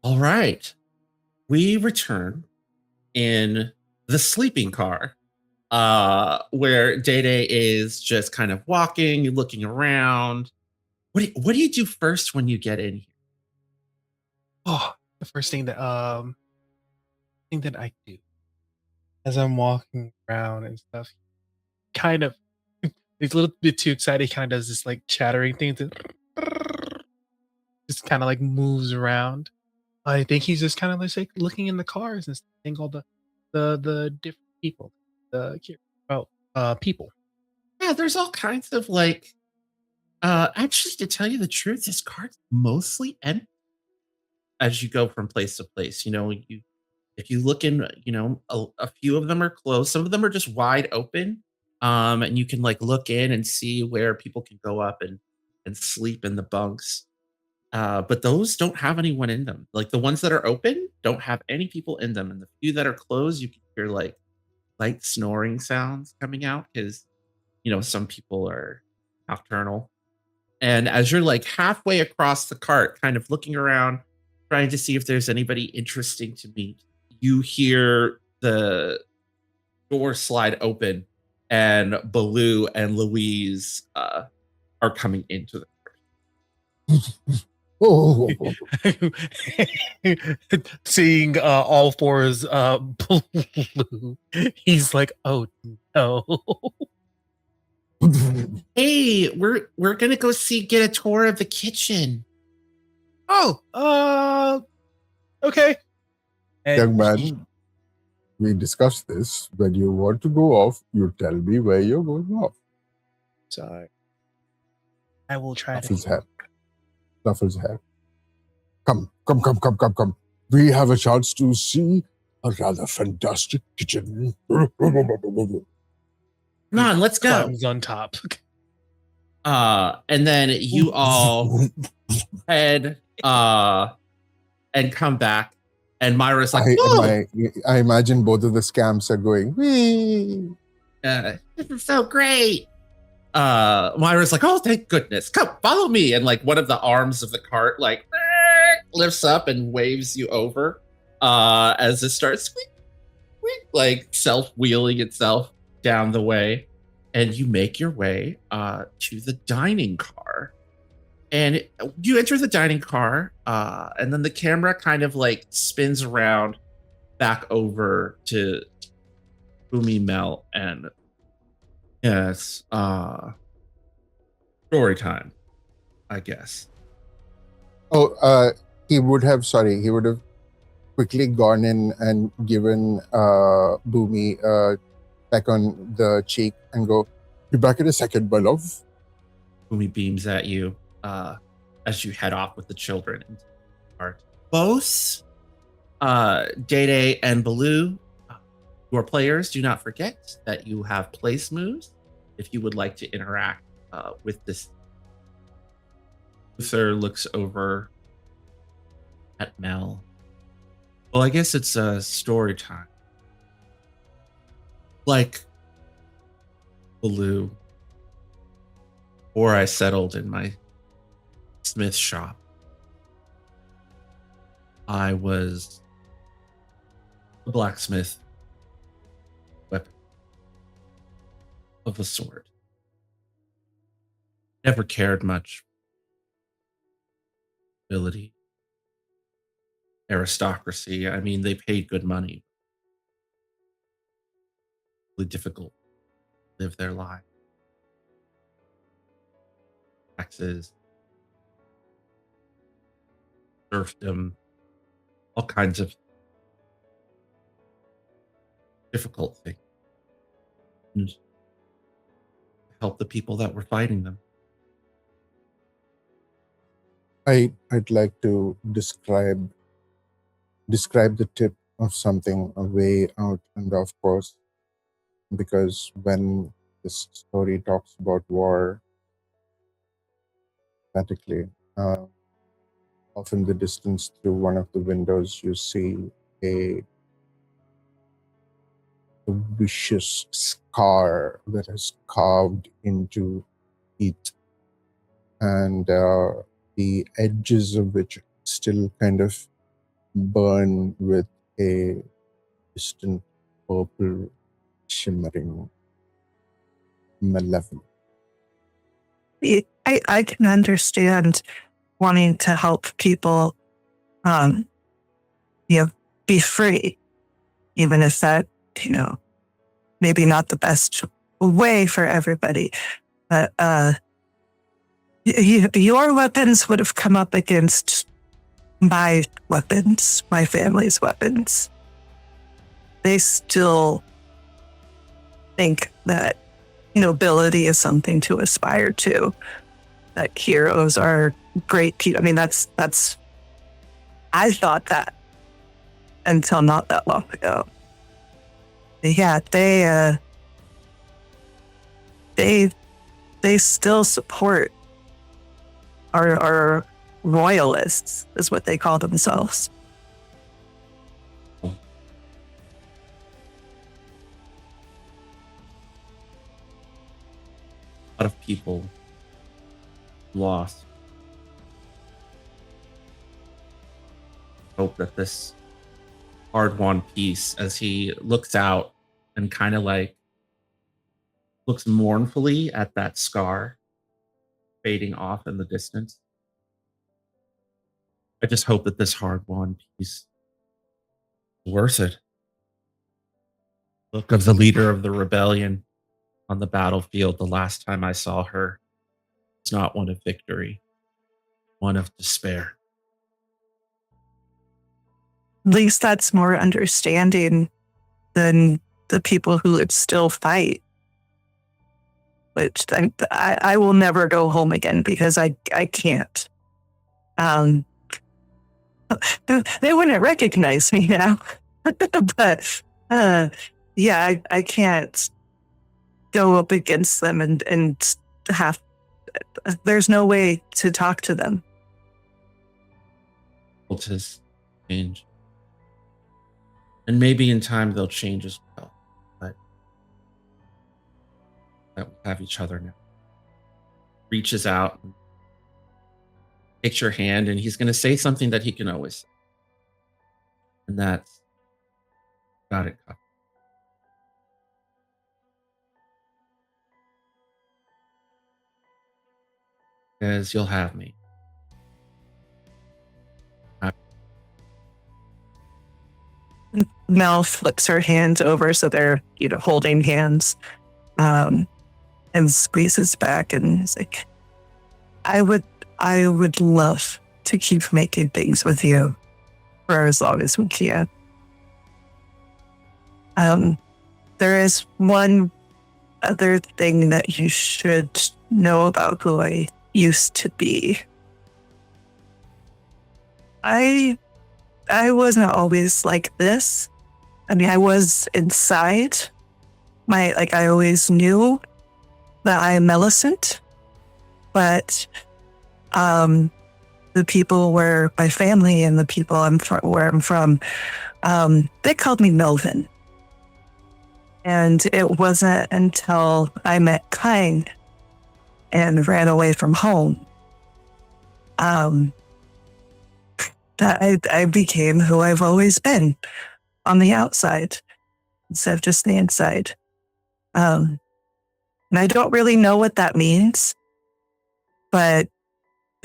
All right. We return in the sleeping car, where Dede is just kind of walking, looking around. What do you do first when you get in here? Oh, the first thing that I do as I'm walking around and stuff, kind of he's a little bit too excited. He kind of does this like chattering thing, just kind of like moves around. I think he's just kind of like looking in the cars and seeing all the different people, the people. Yeah, there's all kinds of like. Actually, to tell you the truth, this card's mostly empty as you go from place to place. If you look in, a few of them are closed. Some of them are just wide open. And you can like look in and see where people can go up and sleep in the bunks. But those don't have anyone in them. Like the ones that are open don't have any people in them. And the few that are closed, you can hear like light snoring sounds coming out because, some people are nocturnal. And as you're like halfway across the cart, kind of looking around, trying to see if there's anybody interesting to meet, you hear the door slide open and Bhaloo and Louise are coming into the Oh, Seeing all fours blue, he's like, "Oh no!" Hey, we're gonna go get a tour of the kitchen. Oh, okay. And young man, we discussed this. When you want to go off, you tell me where you're going off. Sorry, I will try Snuffles to. hair. Snuffles hair. Come. We have a chance to see a rather fantastic kitchen. Come on, let's go. Climbs on top. And then you all head and come back. And Myra's like, I imagine both of the scamps are going, wee. This is so great. Myra's like, oh, thank goodness. Come, follow me. And like one of the arms of the cart like lifts up and waves you over as it starts squeak, like self-wheeling itself down the way. And you make your way to the dining car. And you enter the dining car, and then the camera kind of like spins around back over to Boomy, Mel, and yes, story time, I guess. He would have quickly gone in and given Boomy back on the cheek and go, be back in a second, my love. Boomy beams at you as you head off with the children. Both Day and Bhaloo, your players, do not forget that you have place moves if you would like to interact with this. Luther looks over at Mel. Well, I guess it's story time. Like Bhaloo, before I settled in my smith shop, I was a blacksmith, weapon of a sort. Never cared much. Ability, aristocracy. I mean, they paid good money. Really difficult to live their life. Taxes, serfdom, all kinds of difficult things. And help the people that were fighting them. I'd like to describe the tip of something way out and of course, because when this story talks about war, statically, off in the distance through one of the windows, you see a vicious scar that has carved into it, and the edges of which still kind of burn with a distant purple shimmering malevolence. I can understand wanting to help people be free, even if that, maybe not the best way for everybody. But your weapons would have come up against my weapons, my family's weapons. They still think that nobility is something to aspire to, that heroes are great people. I mean, that's I thought that until not that long ago. Yeah, they still support our royalists, is what they call themselves. A lot of people lost. Hope that this hard-won piece, as he looks out and kind of like looks mournfully at that scar fading off in the distance. I just hope that this hard-won piece is worth it. Look of the leader of the rebellion on the battlefield the last time I saw her. It's not one of victory, one of despair. At least that's more understanding than the people who would still fight. Which I will never go home again because I can't. They wouldn't recognize me now. But yeah, I can't go up against them and have. There's no way to talk to them. Cultists change. And maybe in time they'll change as well. But that we have each other now. Reaches out and takes your hand, and he's going to say something that he can always say. And that's, got it covered. Because you'll have me. Mel flips her hands over so they're, holding hands, and squeezes back and is like, I would love to keep making things with you for as long as we can. There is one other thing that you should know about who I used to be. I wasn't always like this. I mean, I was inside. I always knew that I am Melicent, but the people were my family and the people where I'm from, they called me Melvin. And it wasn't until I met Kind and ran away from home that I became who I've always been on the outside instead of just the inside. And I don't really know what that means, but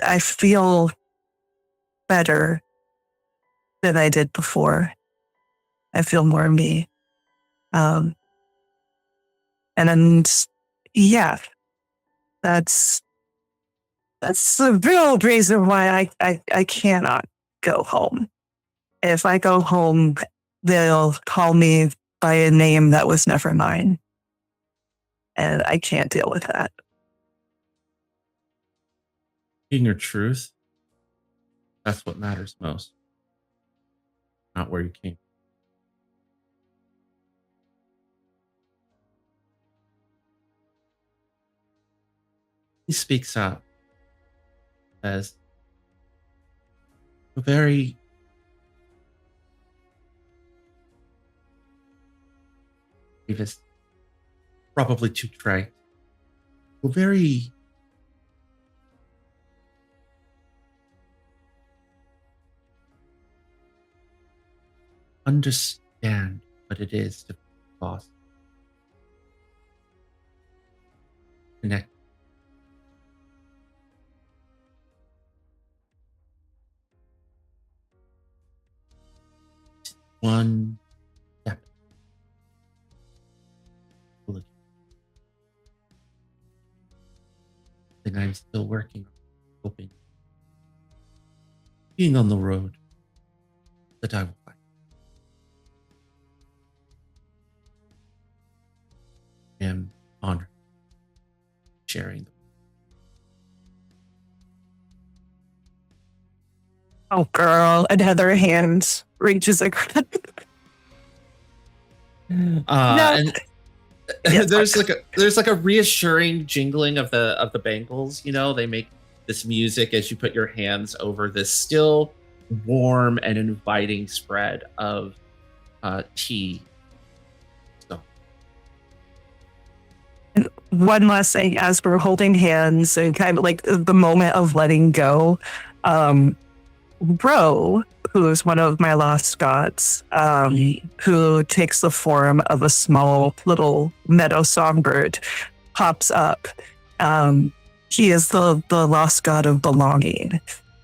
I feel better than I did before. I feel more me. And yeah, that's the real reason why I cannot go home. If I go home, they'll call me by a name that was never mine. And I can't deal with that. In your truth, that's what matters most. Not where you came. He speaks up as a very Davis, probably too trite, a very understand what it is to be lost. Connect. one step. I think I'm still working, hoping, being on the road, that I will find. I am honored sharing. Oh, girl. And Heather hand reaches across. No. And Yes, there's like a reassuring jingling of the bangles. You know, they make this music as you put your hands over this still warm and inviting spread of tea. So one last thing, as we're holding hands and kind of like the moment of letting go, Ro, who is one of my lost gods, who takes the form of a small little meadow songbird, pops up. He is the lost god of belonging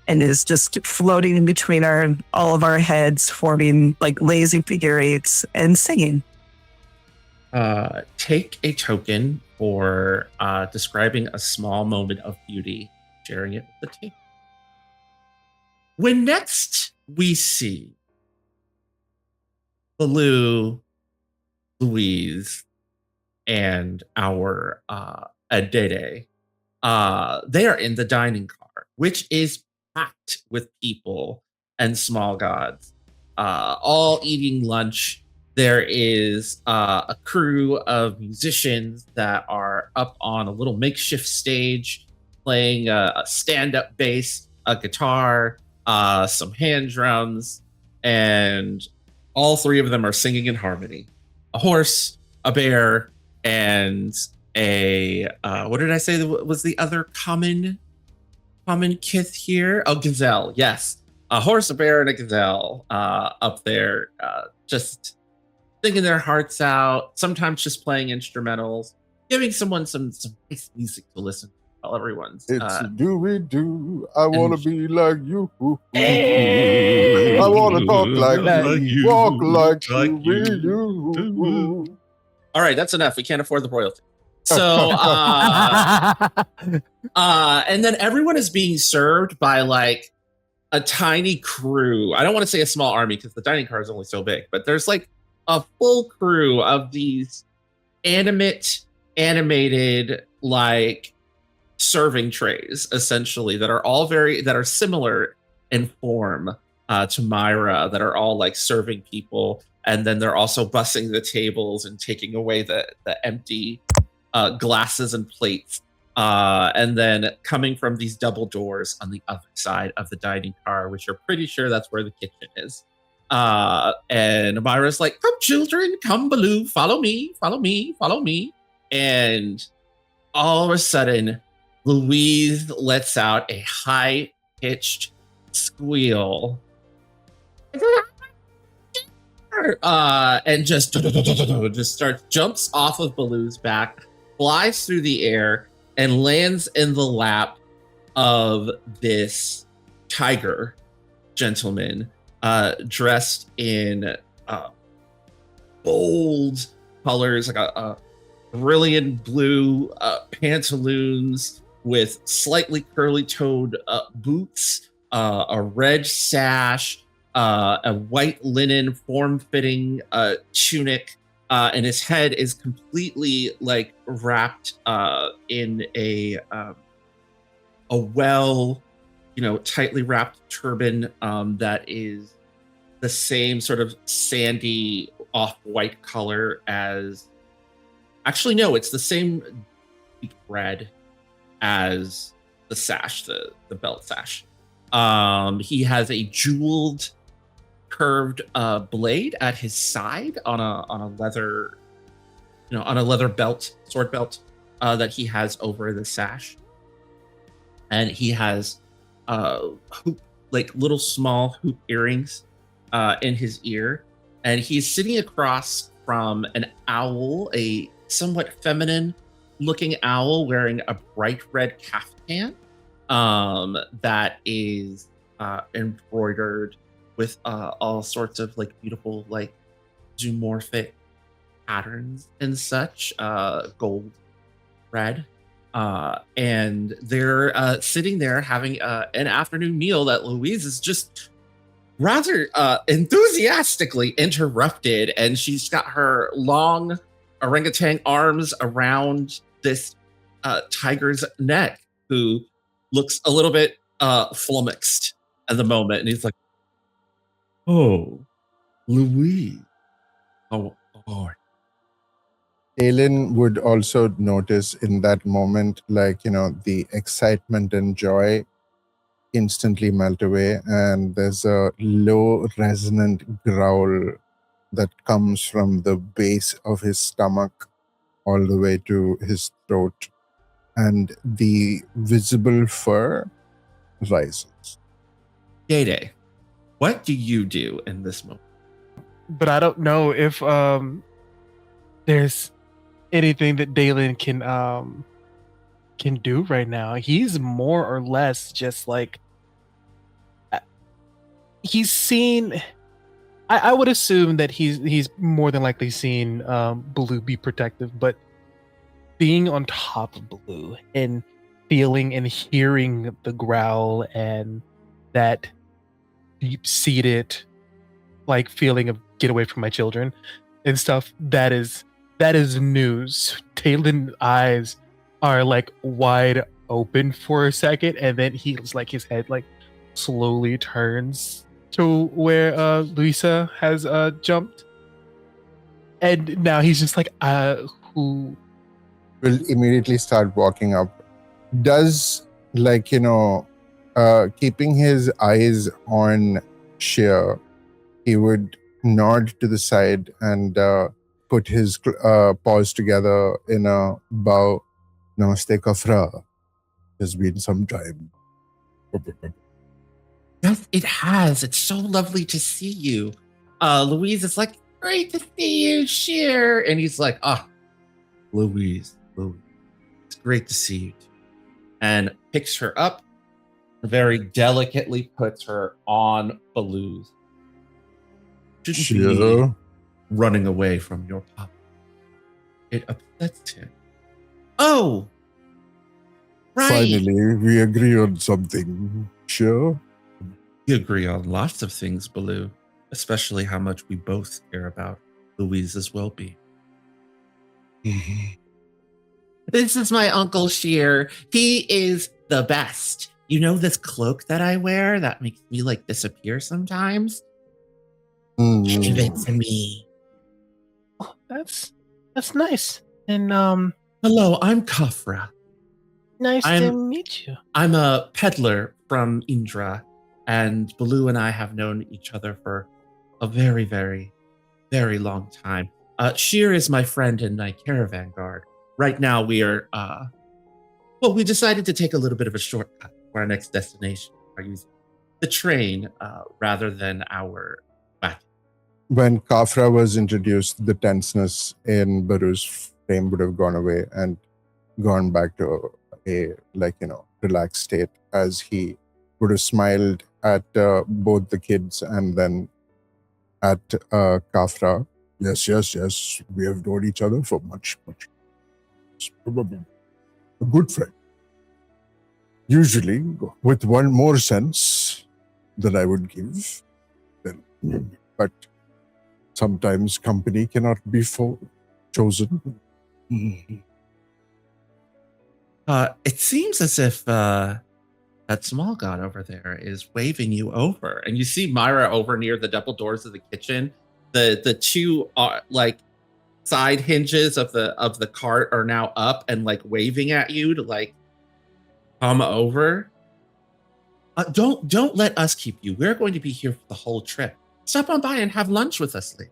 and is just floating in between all of our heads, forming like lazy figure eights and singing. Take a token for describing a small moment of beauty, sharing it with the team. When next we see Bhaloo, Louise, and our Adede, they are in the dining car, which is packed with people and small gods, all eating lunch. There is a crew of musicians that are up on a little makeshift stage playing a stand-up bass, a guitar, some hand drums, and all three of them are singing in harmony. A horse, a bear, and a what did I say was the other common kith here? Oh, gazelle. Yes, a horse, a bear, and a gazelle up there, just singing their hearts out. Sometimes just playing instrumentals, giving someone some nice music to listen to. Everyone's it's do I want to be like you. I want to talk like you, walk like you. All right, that's enough. We can't afford the royalty. So and then everyone is being served by like a tiny crew. I don't want to say a small army because the dining car is only so big, but there's like a full crew of these animated like serving trays, essentially, that are all that are similar in form to Myra, that are all like serving people, and then they're also bussing the tables and taking away the empty glasses and plates, and then coming from these double doors on the other side of the dining car, which you're pretty sure that's where the kitchen is. And Myra's like, "Come, children, come, Bhaloo, follow me, follow me, follow me," and all of a sudden, Louise lets out a high-pitched squeal, and just jumps off of Baloo's back, flies through the air, and lands in the lap of this tiger gentleman, dressed in bold colors, like a brilliant blue pantaloons with slightly curly-toed boots, a red sash, a white linen form-fitting tunic, and his head is completely like wrapped in a well, tightly wrapped turban that is the same sort of sandy off-white color as. Actually, no, it's the same deep red as the sash, the belt sash. He has a jeweled, curved blade at his side on a leather, on a leather belt, sword belt that he has over the sash, and he has little small hoop earrings in his ear, and he's sitting across from an owl, a somewhat feminine looking owl wearing a bright red caftan that is embroidered with all sorts of like beautiful like zoomorphic patterns and such, gold, red. And they're sitting there having an afternoon meal that Louise is just rather enthusiastically interrupted, and she's got her long orangutan arms around this tiger's neck, who looks a little bit flummoxed at the moment, and he's like, "Oh, Louise, how are Daelin would also notice in that moment, like, the excitement and joy instantly melt away, and there's a low resonant growl that comes from the base of his stomach all the way to his throat, and the visible fur rises. Day? What do you do in this moment?" But I don't know if there's anything that Daelin can do right now. He's more or less just like he's seen. I would assume that he's more than likely seen Bhaloo be protective, but being on top of Bhaloo and feeling and hearing the growl and that deep-seated like feeling of get away from my children and stuff, that is news. Daelin's eyes are like wide open for a second, and then he's like his head like slowly turns to where Luisa has jumped, and now he's just like who Will immediately start walking up. Does keeping his eyes on Sheer, he would nod to the side and put his paws together in a bow. Namaste, Kafra. It's been some time. Yes, it has. It's so lovely to see you. Louise is like, "Great to see you, Sheer." And he's like, Louise, it's great to see you too. And picks her up, very delicately puts her on Bhaloo's. Shouldn't be running away from your papa. It upsets him. Oh, right. Finally, we agree on something. Sure. We agree on lots of things, Bhaloo, especially how much we both care about Louise's well-being. This is my Uncle Sheer. He is the best. You know this cloak that I wear that makes me like disappear sometimes? Give it to me. Oh, that's nice. And hello, I'm Kafra. Nice to meet you. I'm a peddler from Indra, and Bhaloo and I have known each other for a very, very, very long time. Sheer is my friend and my caravan guard. Right now we are, we decided to take a little bit of a shortcut for our next destination. We're using the train rather than our wagon. When Kafra was introduced, the tenseness in Baru's frame would have gone away and gone back to a relaxed state, as he would have smiled at both the kids and then at Kafra. Yes. We have known each other for much. A good friend. Usually with one more sense than I would give. But sometimes company cannot be chosen. It seems as if that small god over there is waving you over, and you see Myra over near the double doors of the kitchen. The two side hinges of the cart are now up and like waving at you to come over. Don't let us keep you. We're going to be here for the whole trip. Stop on by and have lunch with us later.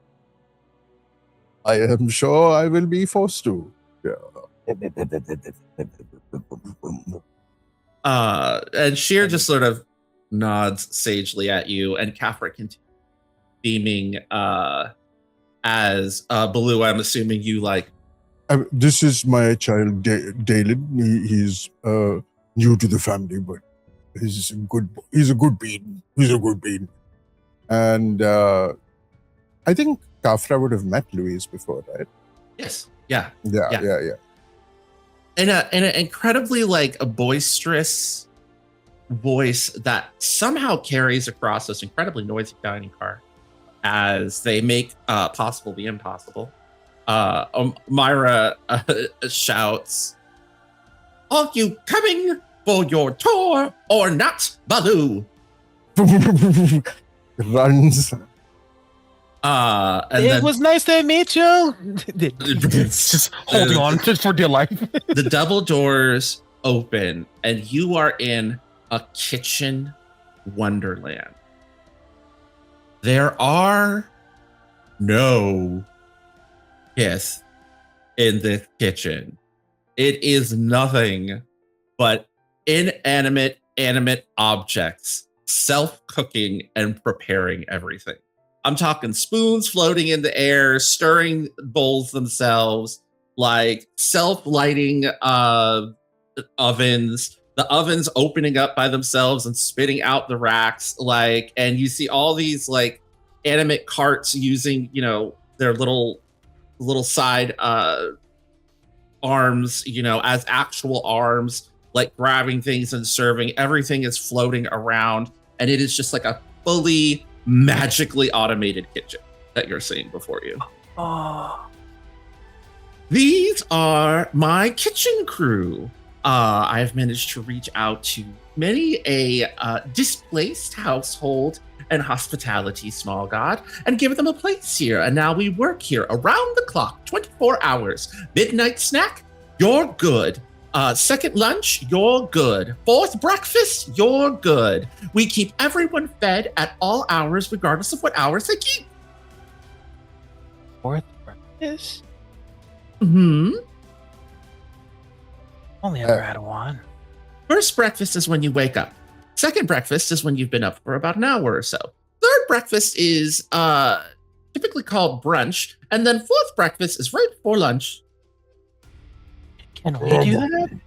I am sure I will be forced to. Yeah. And Sheer just sort of nods sagely at you, and Kafra continues beaming as Bhaloo, I'm assuming you this is my child Daelin. He's new to the family, but he's a good bean. And I think Kafra would have met Louise before, right? Yes. Yeah. Yeah. In an incredibly like a boisterous voice that somehow carries across this incredibly noisy dining car as they make possible the impossible. Myra shouts, "Are you coming for your tour or not, Bhaloo?" Runs. And It then was nice to meet you. Just holding on for dear life. the double doors open and you are in a kitchen wonderland. There are no Haeth in this kitchen. It is nothing but inanimate, animate objects, self-cooking and preparing everything. I'm talking spoons floating in the air, stirring bowls themselves, like self-lighting ovens, the ovens opening up by themselves and spitting out the racks, like, and you see all these like animate carts using, you know, their little side arms, you know, as actual arms, like grabbing things and serving. Everything is floating around, and it is just like a fully magically automated kitchen that you're seeing before you. Oh. These are my kitchen crew. I've managed to reach out to many a displaced household and hospitality small god and give them a place here. And now we work here around the clock, 24 hours. Midnight snack, you're good. Second lunch, you're good. Fourth breakfast, you're good. We keep everyone fed at all hours, regardless of what hours they keep. Fourth breakfast? Only ever had one. First breakfast is when you wake up. Second breakfast is when you've been up for about an hour or so. Third breakfast is typically called brunch. And then fourth breakfast is right before lunch. Can we do that?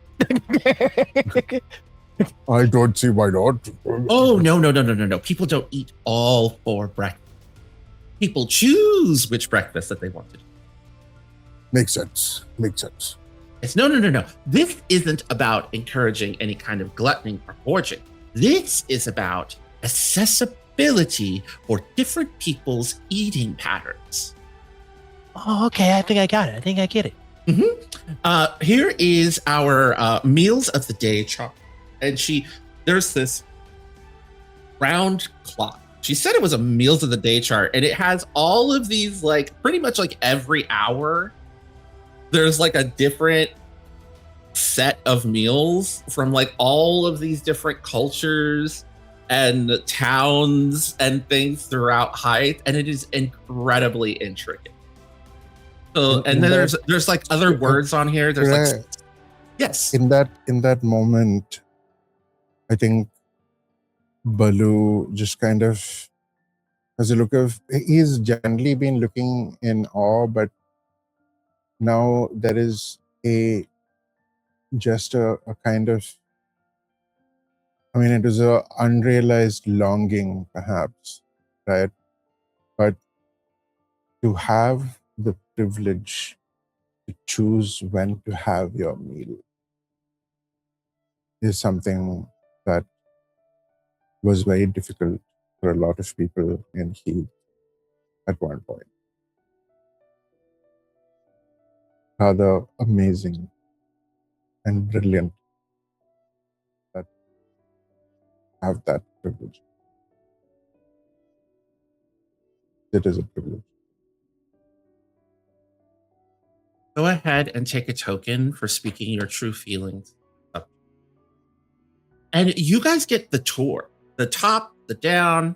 I don't see why not. Oh, no. People don't eat all four breakfasts. People choose which breakfast that they want to do. Makes sense. It's no. This isn't about encouraging any kind of gluttony or gorging. This is about accessibility for different people's eating patterns. Oh, okay. I think I got it. I think I get it. Here is our meals of the day chart. And there's this round clock. She said it was a meals of the day chart, and it has all of these, like, pretty much like every hour, there's like a different set of meals from like all of these different cultures and towns and things throughout Haeth, and it is incredibly intricate. So, and then there's like other words on here. There's like, yes. In that moment, I think Bhaloo just kind of has a look of, he's generally been looking in awe, but now there is a kind of, I mean, it was a unrealized longing, perhaps, right? But to have the privilege to choose when to have your meal is something that was very difficult for a lot of people in Haeth at one point. Rather amazing and brilliant that have that privilege. It is a privilege. Go ahead and take a token for speaking your true feelings. And you guys get the tour. The top, the down,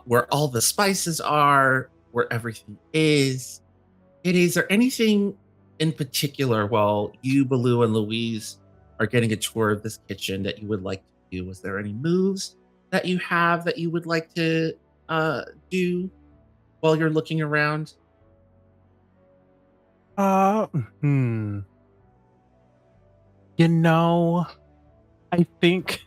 where all the spices are, where everything is. Is there anything in particular while you, Bhaloo, and Louise are getting a tour of this kitchen that you would like to do? Was there any moves that you have that you would like to do while you're looking around? You know, I think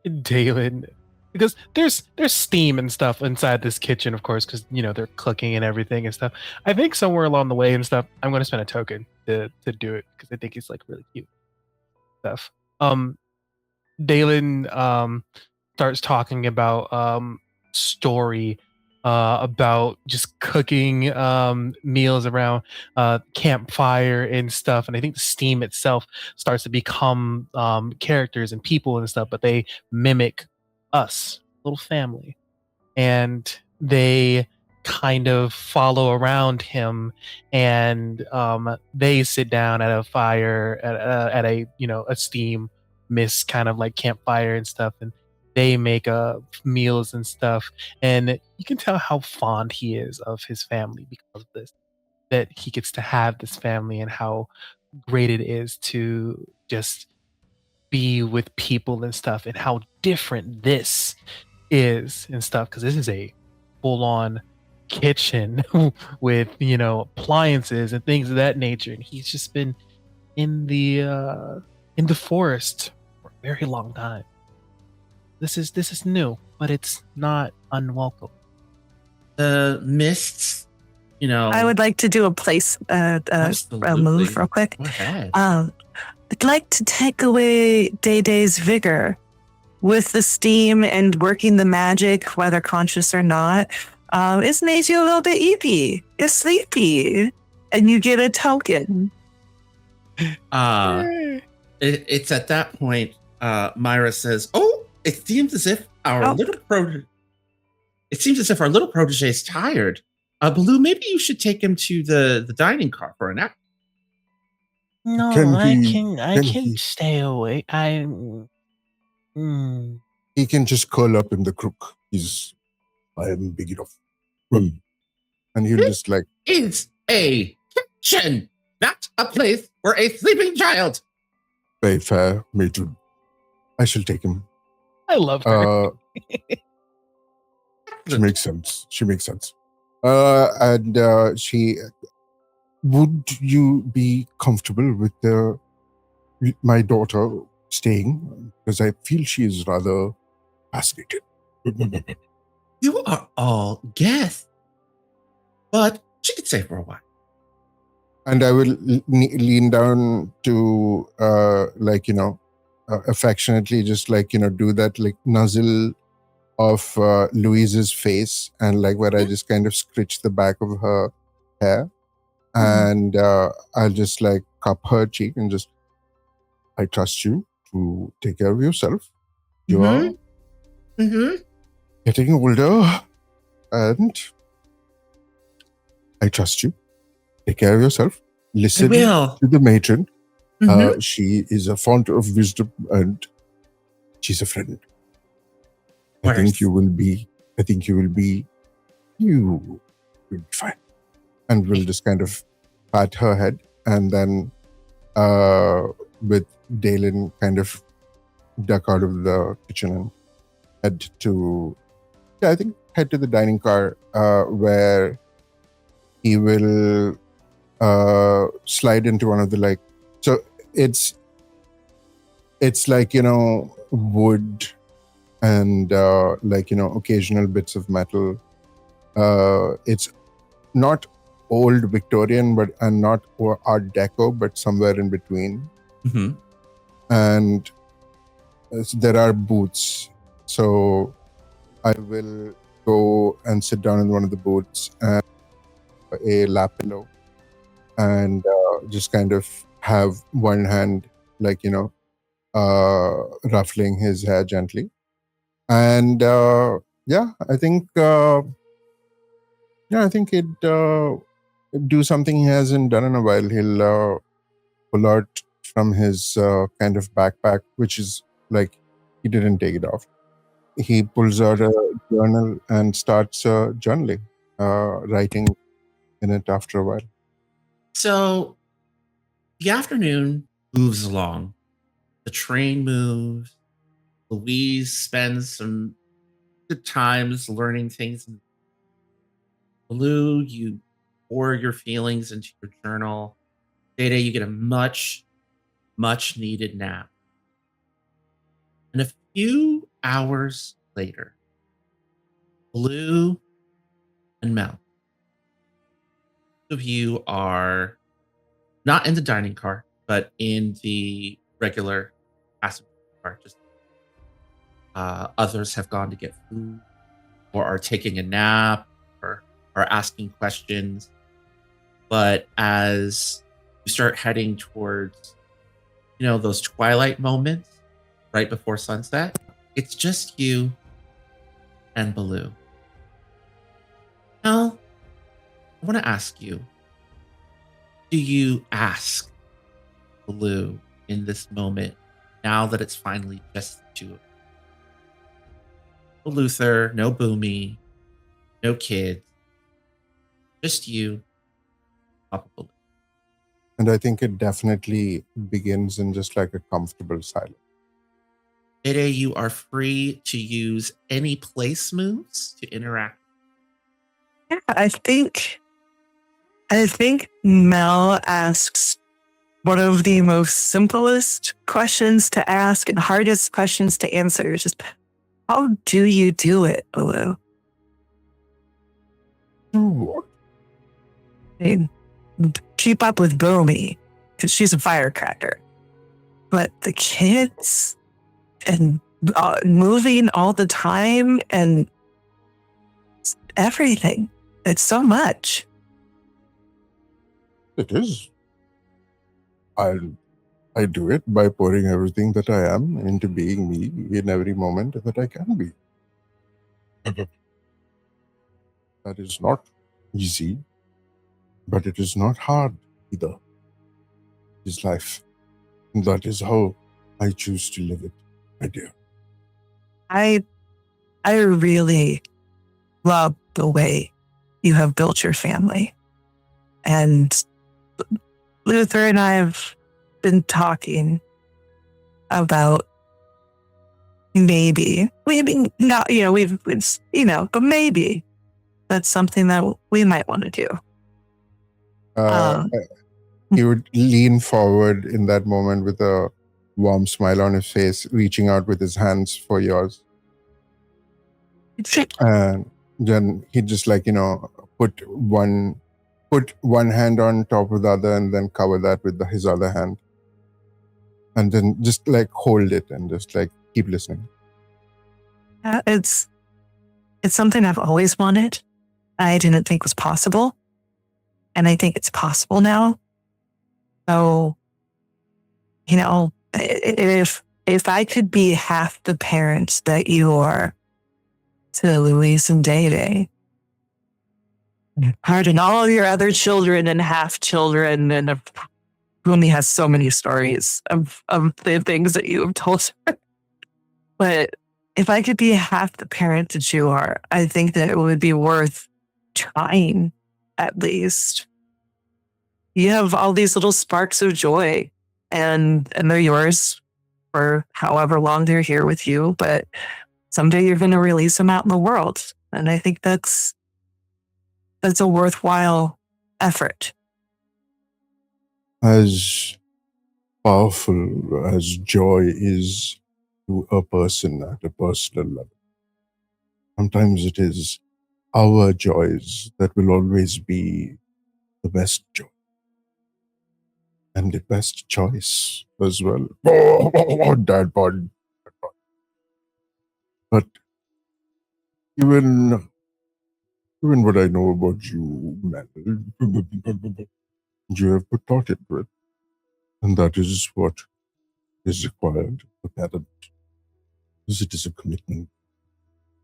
Daelin because there's steam and stuff inside this kitchen, of course, because they're cooking and everything and stuff. I think somewhere along the way and stuff, I'm going to spend a token to do it because I think it's like really cute stuff. Daelin starts talking about story about just cooking meals around campfire and stuff, and I think the steam itself starts to become characters and people and stuff, but they mimic us, little family, and they kind of follow around him, and they sit down at a fire at a a steam mist kind of like campfire and stuff, and they make meals and stuff, and you can tell how fond he is of his family because of this, that he gets to have this family, and how great it is to just be with people and stuff, and how different this is and stuff, because this is a full-on kitchen with appliances and things of that nature, and he's just been in the forest for a very long time. This is new, but it's not unwelcome. The mists, I would like to do a place a move real quick. Go ahead. I'd like to take away Day-Day's vigor with the steam and working the magic, whether conscious or not. It makes you a little bit eepy. You're sleepy, and you get a token. It's at that point Myra says, "Oh, it seems as if our little protege is tired. Bhaloo, maybe you should take him to the dining car for a nap." No, I can stay awake. He can just curl up in the crook. I am big enough. And he'll just like... It's a kitchen, not a place for a sleeping child. Very fair, matron. I shall take him. I love her. She makes sense. And she... Would you be comfortable with my daughter staying? Because I feel she is rather fascinated. You are all guests, but she could stay for a while. And I will lean down to, affectionately just do that nuzzle of Louise's face, and where I just kind of scritch the back of her hair. And I'll just cup her cheek and just, I trust you to take care of yourself. You are getting older, and I trust you. Take care of yourself. Listen to the matron. She is a font of wisdom, and she's a friend. I think you will be fine. And we'll just kind of pat her head, and then with Daelin kind of duck out of the kitchen and head to the dining car, where he will slide into one of the so it's wood and occasional bits of metal. It's not old Victorian, and not Art Deco, but somewhere in between. And there are booths, so I will go and sit down in one of the booths and a lap pillow, and just kind of have one hand ruffling his hair gently, and I think he'd do something he hasn't done in a while. He'll pull out from his kind of backpack, which is he didn't take it off. He pulls out a journal and starts journaling, writing in it after a while. So the afternoon moves along. The train moves. Louise spends some good times learning things. Bhaloo, you pour your feelings into your journal. Day-Day, you get a much, much needed nap. And a few hours later. Bhaloo and Mel. Both of you are not in the dining car, but in the regular passenger car. Just others have gone to get food, or are taking a nap, or are asking questions. But as you start heading towards, those twilight moments right before sunset, it's just you and Bhaloo. Now, I want to ask you, do you ask Bhaloo in this moment, now that it's finally just the two of you? No Luther, no Boomy, no kids, just you, Papa Bhaloo. And I think it definitely begins in just like a comfortable silence. Today, you are free to use any place moves to interact. Yeah, I think Mel asks one of the most simplest questions to ask and hardest questions to answer. Is just, how do you do it, Bhaloo? What? I mean, keep up with Boomy, because she's a firecracker. But the kids and moving all the time and everything. It's so much. It is. I do it by pouring everything that I am into being me in every moment that I can be. That is not easy, but it is not hard either. It is life. And that is how I choose to live it, my dear. I really love the way you have built your family. And Luther and I have been talking about maybe not, but maybe that's something that we might want to do. He would lean forward in that moment with a warm smile on his face, reaching out with his hands for yours. And then he'd just put one hand on top of the other and then cover that with his other hand. And then just hold it and just keep listening. It's something I've always wanted. I didn't think was possible. And I think it's possible now. So, if I could be half the parents that you are to Luis and Day, pardon all of your other children and half children, and Boomy has so many stories of the things that you have told her. But if I could be half the parent that you are, I think that it would be worth trying, at least. You have all these little sparks of joy, and they're yours for however long they're here with you, but someday you're going to release them out in the world. And I think that's a worthwhile effort. As powerful as joy is to a person at a personal level, sometimes it is our joys that will always be the best joy. And the best choice as well. Dad bod. But even what I know about you, Mel, you have put thought into it. And that is what is required of a parent. Because it is a commitment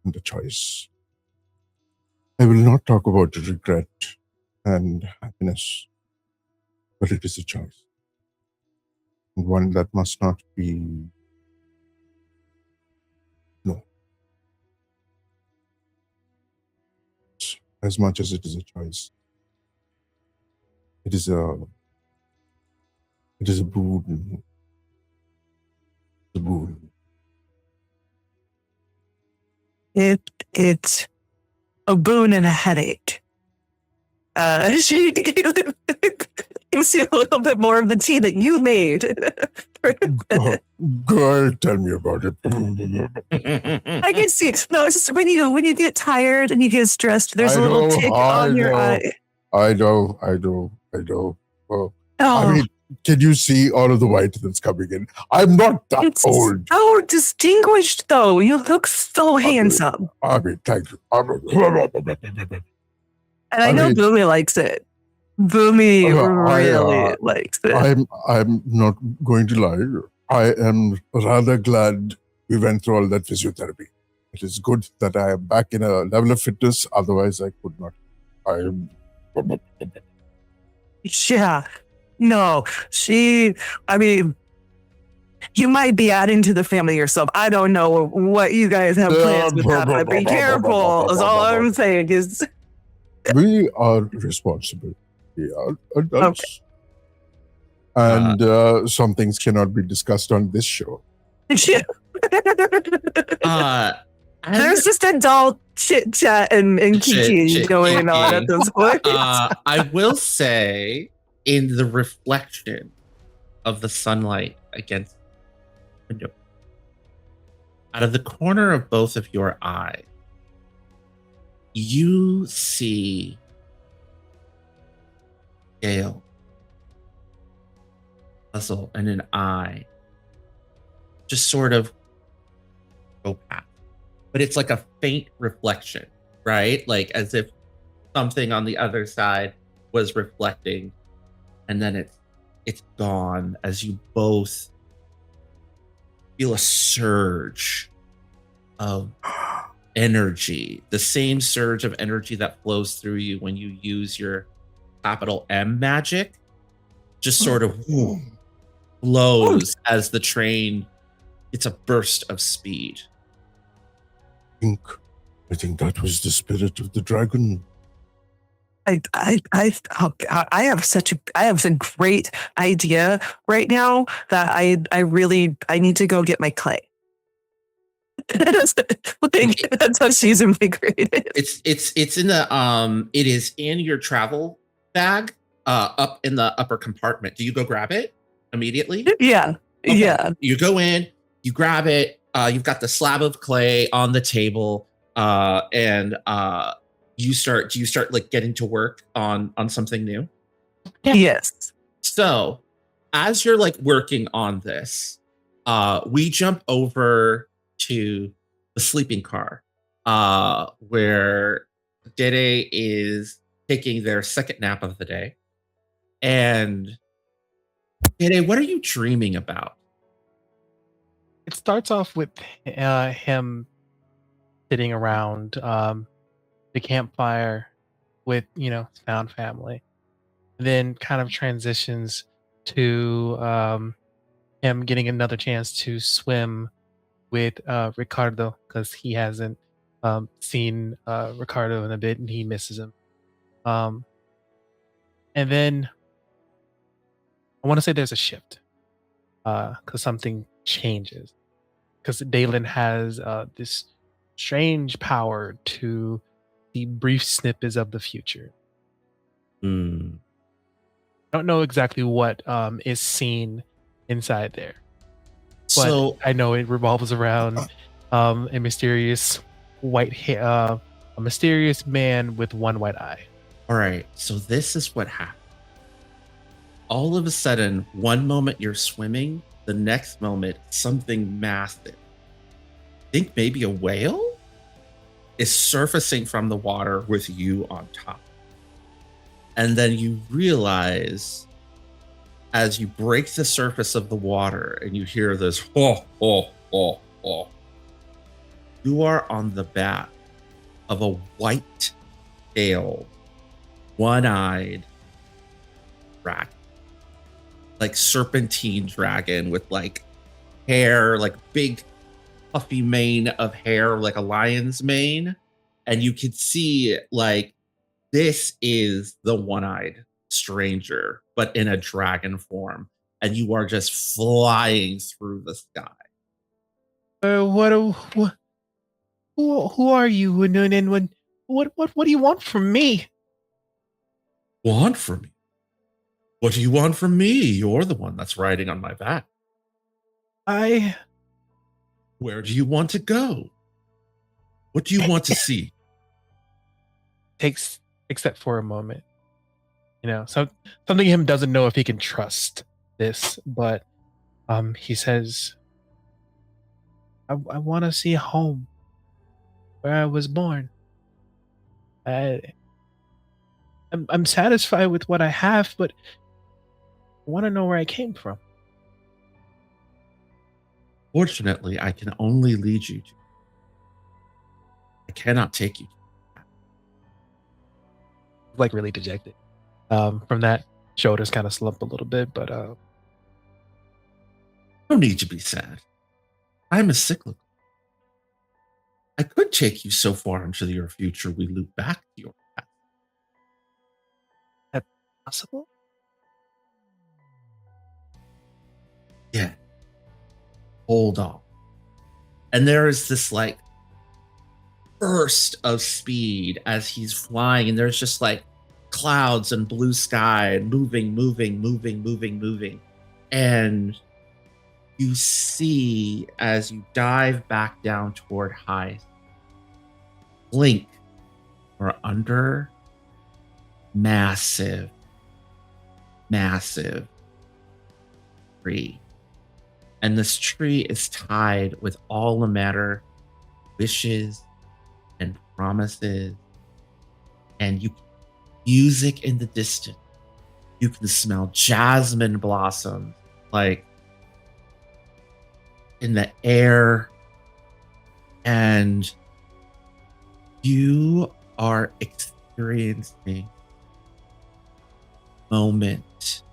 and a choice. I will not talk about regret and happiness, but it is a choice. And one that must not be no. As much as it is a choice, it is a boon. The boon. It's a boon and a headache. She gives you a little bit more of the tea that you made. Go ahead, tell me about it. I can see it. No, it's just when you get tired and you get stressed, there's a little tick on your eye. I know. Oh, I mean, can you see all of the white that's coming in? I'm not that it's old. so distinguished, though. You look so handsome. I mean, thank you. And I know Boomy likes it. Boomy really likes it. I'm not going to lie. I am rather glad we went through all that physiotherapy. It is good that I am back in a level of fitness. Otherwise, I could not. Yeah. No. I mean, you might be adding to the family yourself. I don't know what you guys have plans with that, but be careful. Is all I'm saying is. We are responsible. We are adults. Okay. And some things cannot be discussed on this show. There's just adult chit chat and kiki going on at this point. I will say, in the reflection of the sunlight against the window, out of the corner of both of your eyes, you see Gale, puzzle, and an eye just sort of go past. But it's like a faint reflection, right? Like as if something on the other side was reflecting, and then it's gone as you both feel a surge of energy, the same surge of energy that flows through you when you use your capital M magic, just sort of flows as the train gets a burst of speed. I think that was the spirit of the dragon. I have a great idea right now that I need to go get my clay. That's how she's invigorated. It's in the it is in your travel bag up in the upper compartment. Do you go grab it immediately? Yeah. Okay. Yeah. You go in, you grab it, you've got the slab of clay on the table, and do you start like getting to work on something new? Yes. So as you're like working on this, we jump over to the sleeping car, where Dede is taking their second nap of the day. And Dede, what are you dreaming about? It starts off with him sitting around the campfire with, his found family. Then kind of transitions to him getting another chance to swim with Ricardo, because he hasn't seen Ricardo in a bit and he misses him. And then I want to say there's a shift because something changes. Because Daelin has this strange power to see brief snippets of the future. I don't know exactly what is seen inside there. But so I know it revolves around a mysterious a mysterious man with one white eye. All right, so this is what happened. All of a sudden, one moment you're swimming, the next moment something massive, I think maybe a whale, is surfacing from the water with you on top. And then you realize, as you break the surface of the water and you hear this, you are on the back of a white-tailed, one-eyed dragon. Like serpentine dragon with like hair, like big puffy mane of hair, like a lion's mane. And you can see like this is the one-eyed stranger, but in a dragon form. And you are just flying through the sky. Who are you? And what do you want from me? Want from me? What do you want from me? You're the one that's riding on my back. I Where do you want to go? What do you want to see? takes that for a moment. Something in him doesn't know if he can trust this, but he says, I want to see home, where I was born. I'm satisfied with what I have, but I want to know where I came from. Fortunately, I can only lead you to. I cannot take you. Like really dejected. From that, shoulders kind of slump a little bit, but No need to be sad. I'm a cyclical. I could take you so far into your future we loop back to your past. That possible? Yeah. Hold on. And there is this like burst of speed as he's flying, and there's just like clouds and blue sky and moving. And you see as you dive back down toward Haeth, blink or under massive tree. And this tree is tied with all the matter, wishes and promises. And you music in the distance. You can smell jasmine blossoms like in the air. And you are experiencing a moment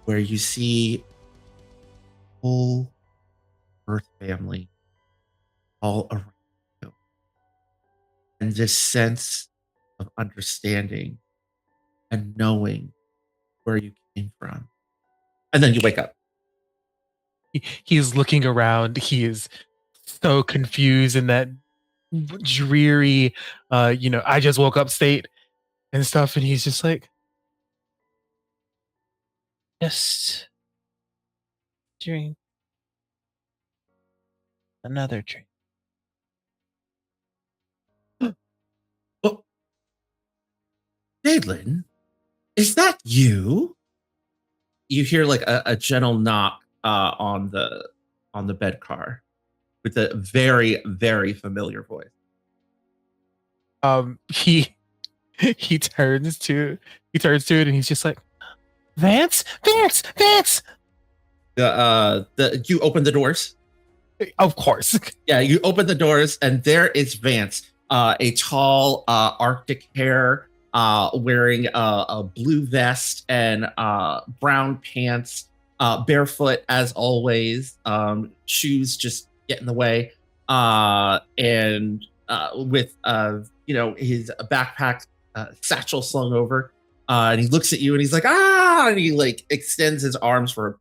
where you see whole Earth family all around you. And this sense of understanding and knowing where you came from. And then you wake up. He's looking around. He is so confused in that dreary, I just woke up state and stuff. And he's just like, just dream. Another dream. Oh, Daelin, is that you? You hear like a gentle knock on the bed car with a very, very familiar voice. He turns to it and he's just like, Vance. You open the doors. Of course. Yeah, you open the doors and there is Vance, a tall Arctic hair, wearing a blue vest and brown pants, barefoot as always, shoes just get in the way, and with his backpack satchel slung over, and he looks at you and he's like, and he like extends his arms for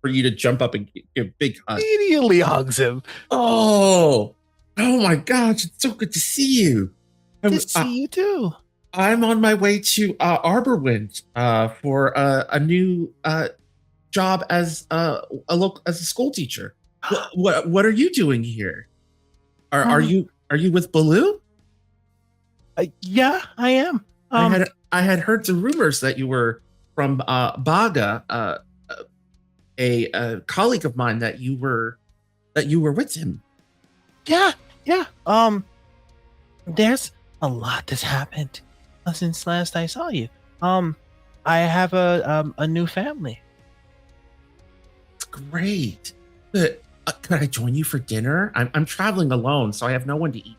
you to jump up and give a big hug. Immediately hugs him. Oh my gosh, it's so good to see you. Good to see you too. I'm on my way to Arborwind for a new job as a school teacher. What are you doing here? Are you with Bhaloo? Yeah, I am. I had heard the rumors that you were from Baga, a colleague of mine, that you were with him. Yeah. There's a lot that's happened since last I saw you. I have a new family. It's great. Could I join you for dinner? I'm traveling alone, so I have no one to eat.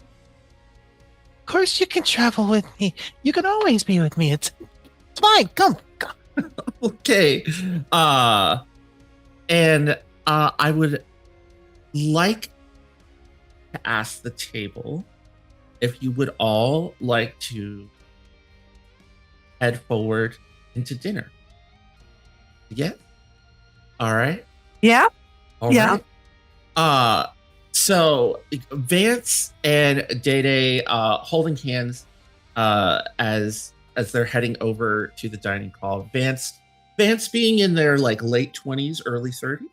Of course, you can travel with me. You can always be with me. It's fine. Come. Okay. And I would like to ask the table if you would all like to head forward into dinner. Yeah? All right. Yeah. All Yeah. right. So Vance and Day holding hands as they're heading over to the dining hall. Vance being in their like late 20s, early 30s.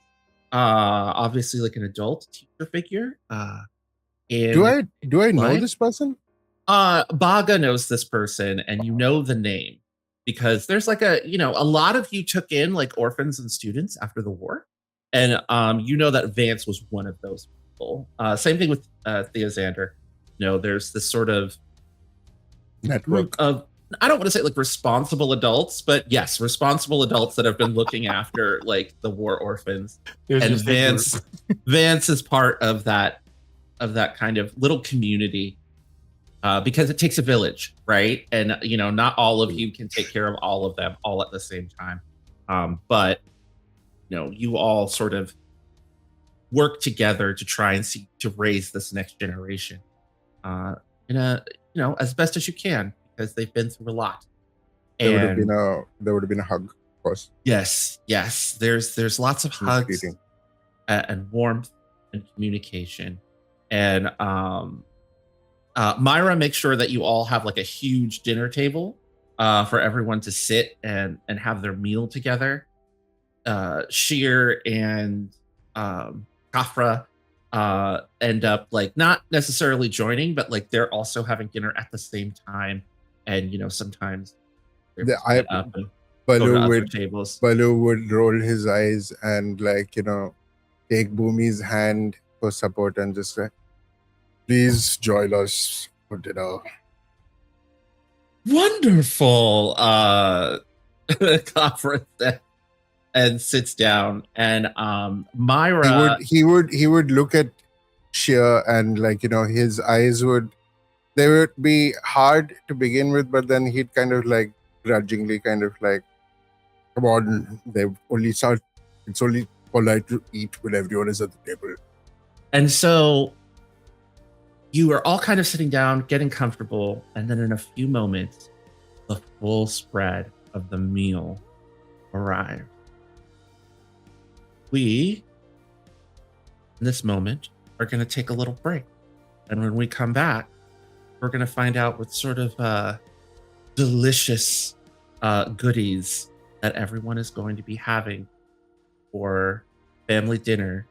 obviously like an adult teacher figure. Do I know life. this person? Baga knows this person, and you know the name because there's like a lot of you took in like orphans and students after the war, and you know that Vance was one of those people. Same thing with Theozander. There's this sort of group Network. of, I don't want to say like responsible adults, but yes, responsible adults that have been looking after like the war orphans. There's And just a group. Vance is part of that kind of little community. Because it takes a village, right? And not all of you can take care of all of them all at the same time. But you all sort of work together to try and see to raise this next generation in a as best as you can, because they've been through a lot. There would have been a hug, of course. Yes. There's lots of hugs and warmth and communication. And Myra makes sure that you all have like a huge dinner table for everyone to sit and have their meal together. Sheer and Kafra end up like not necessarily joining, but like they're also having dinner at the same time. And sometimes they're up and go to other tables. Bhaloo would roll his eyes and take Bhumi's hand for support and just say, please join us for dinner. Wonderful. Kafra said, and sits down. And Myra, he would look at Sheer and his eyes they would be hard to begin with, but then he'd kind of like grudgingly kind of like, come on, it's only polite to eat when everyone is at the table. And so you are all kind of sitting down, getting comfortable, and then in a few moments, the full spread of the meal arrives. We, in this moment, are going to take a little break. And when we come back, we're going to find out what sort of delicious goodies that everyone is going to be having for family dinner.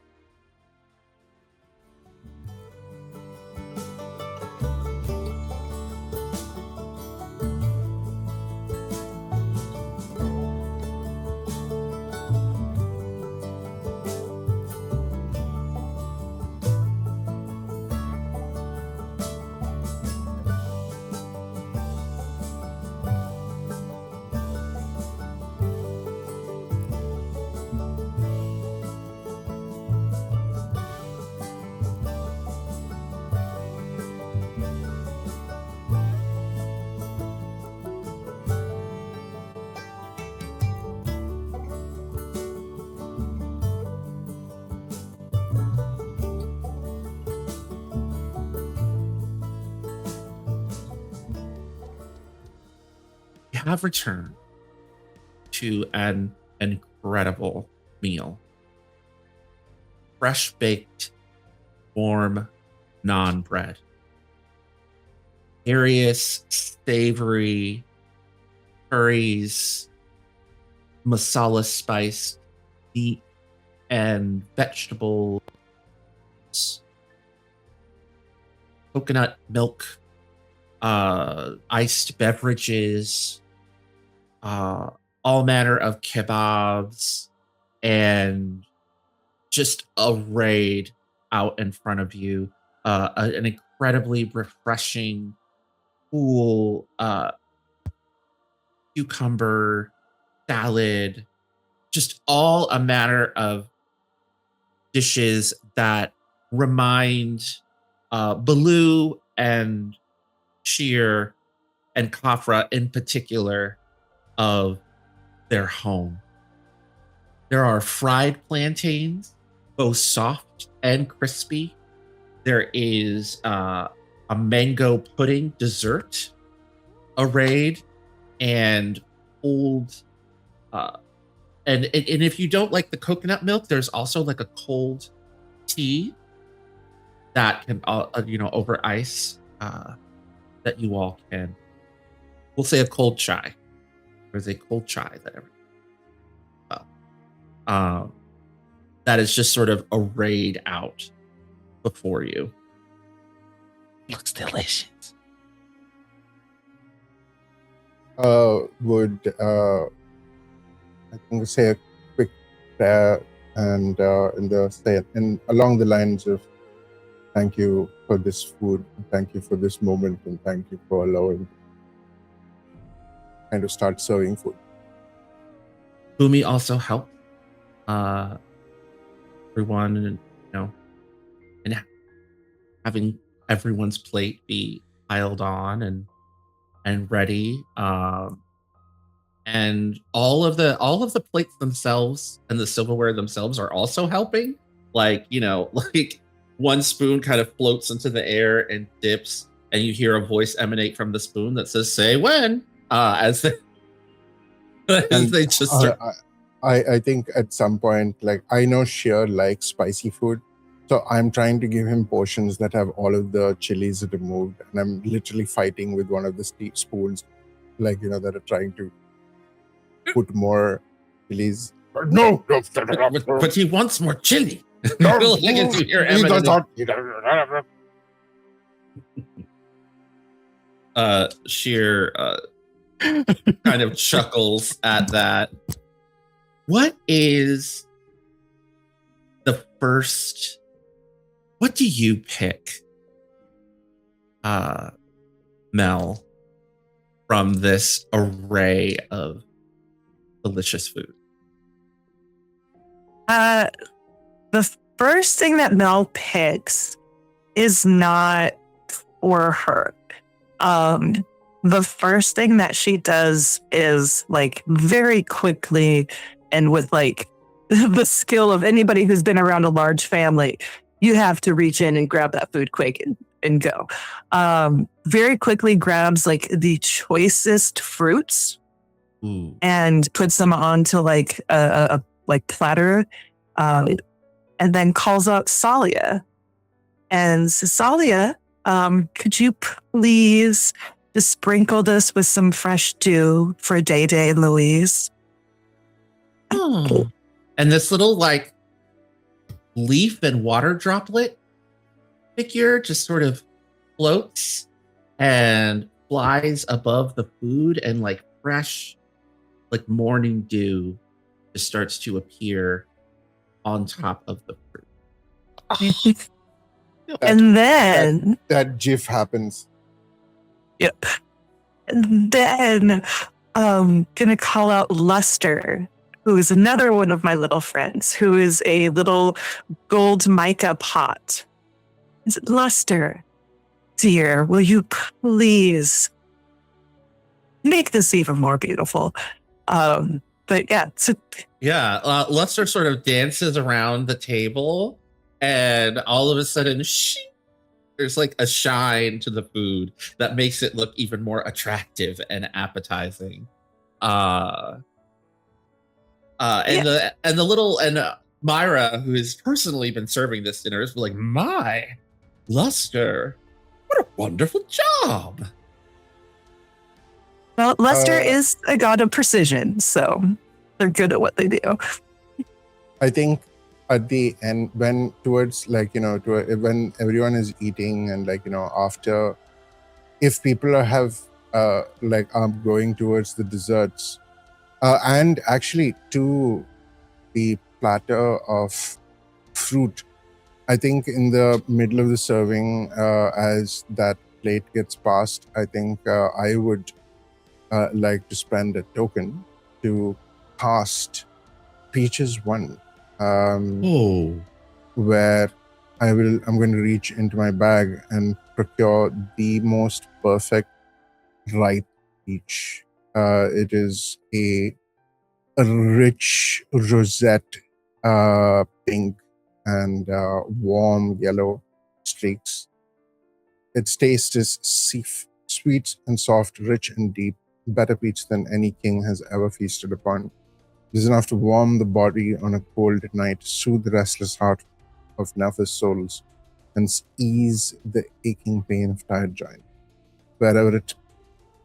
Have returned to an incredible meal. Fresh baked, warm naan bread. Various savory curries, masala spiced meat and vegetables, coconut milk, iced beverages, all manner of kebabs, and just arrayed out in front of you. An incredibly refreshing, cool cucumber salad, just all a manner of dishes that remind Bhaloo and Sheer and Kafra in particular of their home. There are fried plantains, both soft and crispy. There is a mango pudding dessert arrayed, and old and if you don't like the coconut milk, there's also like a cold tea that can over ice that you all can. We'll say a cold chai. There's a cold chai that everyone. that is just sort of arrayed out before you. Looks delicious. Would I think say a quick prayer and along the lines of thank you for this food, thank you for this moment, and thank you for allowing kind of start serving food. Bumi also helped everyone, and and having everyone's plate be piled on and ready. And all of the plates themselves and the silverware themselves are also helping. Like one spoon kind of floats into the air and dips, and you hear a voice emanate from the spoon that says, "Say when." As they just start. I think at some point, like I know Sheer likes spicy food, so I'm trying to give him portions that have all of the chilies removed, and I'm literally fighting with one of the spoons, that are trying to put more chilies. No, but he wants more chili. No, Sheer kind of chuckles at that. What is the first? What do you pick, Mel, from this array of delicious food? The first thing that Mel picks is not for her. The first thing that she does is very quickly and with the skill of anybody who's been around a large family, you have to reach in and grab that food quick and go. Very quickly grabs the choicest fruits. Ooh. And puts them onto a platter, and then calls out Salia and says, "Salia, could you please just sprinkle this with some fresh dew for Day Day and Louise?" Oh. And this little leaf and water droplet figure just sort of floats and flies above the food, and fresh morning dew just starts to appear on top of the fruit. And then that GIF happens. Yep. And then gonna call out Luster, who is another one of my little friends, who is a little gold mica pot. Is it Luster? Dear, will you please make this even more beautiful? But yeah. Luster sort of dances around the table, and all of a sudden, there's a shine to the food that makes it look even more attractive and appetizing. And Myra, who has personally been serving this dinner, is like, "My, Luster, what a wonderful job!" Well, Luster is a god of precision, so they're good at what they do. I think at the end, when towards when everyone is eating and after, if people are going towards the desserts, and actually to the platter of fruit, I think in the middle of the serving, as that plate gets passed, I think I would like to spend a token to cast Peaches 1. Where I'm going to reach into my bag and procure the most perfect ripe peach. It is a rich rosette pink and warm yellow streaks. Its taste is sweet and soft, rich and deep, better peach than any king has ever feasted upon. It is enough to warm the body on a cold night, soothe the restless heart of nervous souls, and ease the aching pain of tired giant. Wherever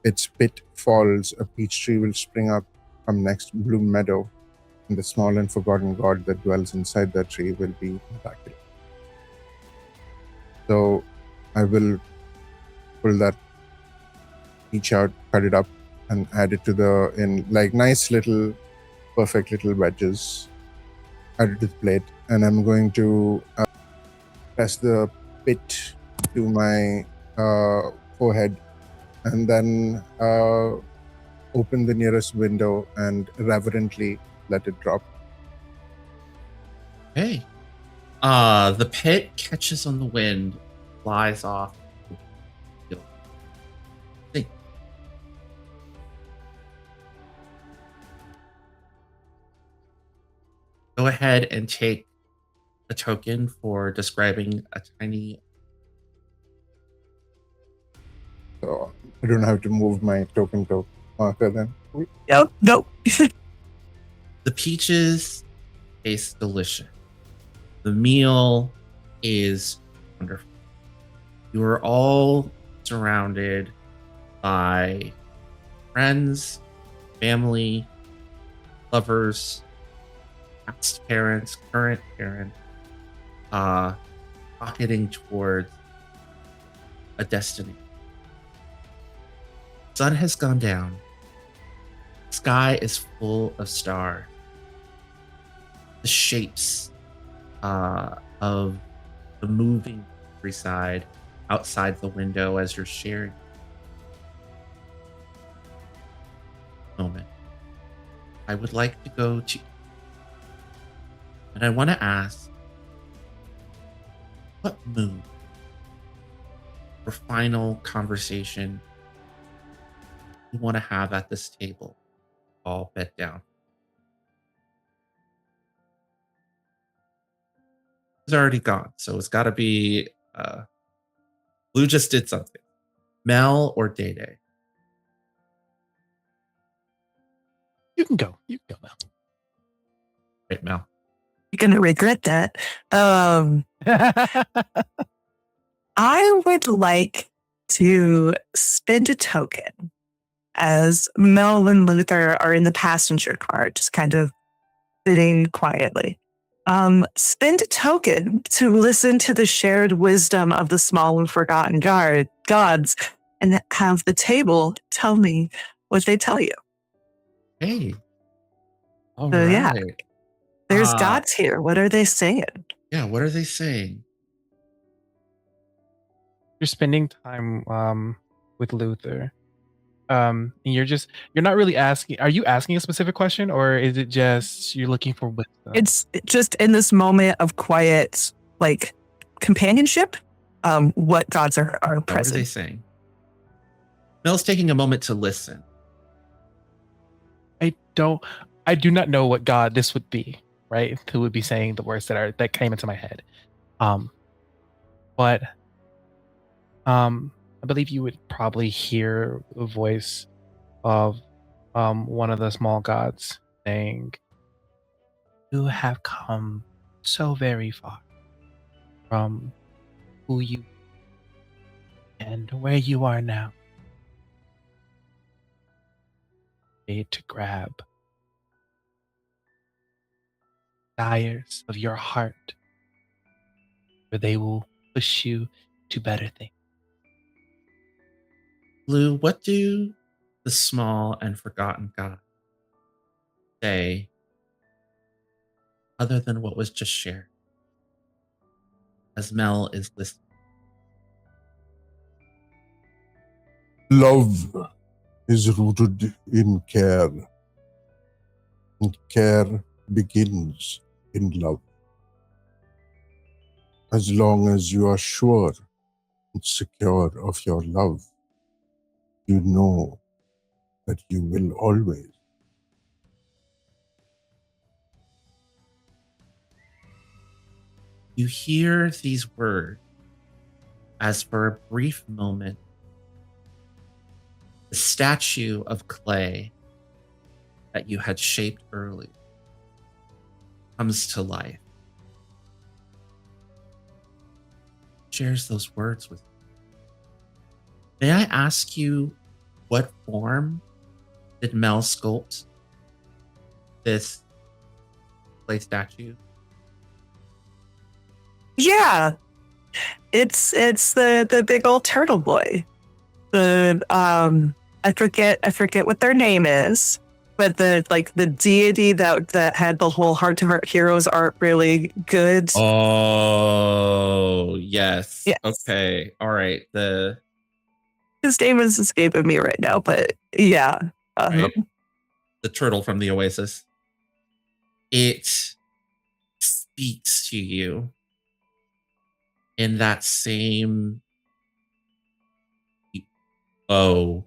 its pit falls, a peach tree will spring up from next bloom meadow, and the small and forgotten god that dwells inside that tree will be miraculous. So I will pull that peach out, cut it up, and add it to in like nice little, perfect little wedges. Add it to the plate, and I'm going to press the pit to my forehead, and then open the nearest window and reverently let it drop. Okay. The pit catches on the wind, flies off. Hey. Go ahead and take a token for describing a tiny. So I don't have to move my token to marker then. Nope. The peaches taste delicious. The meal is wonderful. You are all surrounded by friends, family, lovers, past parents, current parents, rocketing towards a destiny. Sun has gone down. Sky is full of stars. The shapes of the moving countryside outside the window as you're sharing moment. I would like to go to, and I want to ask, what mood or final conversation you want to have at this table, all bed down? It's already gone, so it's got to be Blue just did something. Mel or Day Day? You can go. You can go now. Right, Mel. You're gonna regret that. I would like to spend a token as Mel and Luther are in the passenger car, just kind of sitting quietly. Spend a token to listen to the shared wisdom of the small and forgotten gods and have the table tell me what they tell you. Hey. All So, right. yeah. There's gods here. What are they saying? Yeah, what are they saying? You're spending time with Luther. And you're not really asking. Are you asking a specific question, or is it just you're looking for wisdom? It's just in this moment of quiet, like companionship. What gods are What are present? they saying? Mel's taking a moment to listen. I do not know what god this would be, right? Who would be saying the words that came into my head. But I believe you would probably hear a voice of one of the small gods saying, "You have come so very far from who you and where you are now. Made to grab desires of your heart, where they will push you to better things." Blue, what do the small and forgotten gods say other than what was just shared? As Mel is listening. Love is rooted in care, and care begins in love. As long as you are sure and secure of your love, you know that you will always. You hear these words as for a brief moment, the statue of clay that you had shaped earlier comes to life. Shares those words with you. May I ask you, what form did Mel sculpt this play statue? Yeah, it's the big old turtle boy. The I forget what their name is, but the deity that had the whole Heart to Heart Heroes art really good. Oh, yes. Yes. Okay. All right. His name is escaping me right now, but yeah. Right. The turtle from the Oasis. It speaks to you in that same low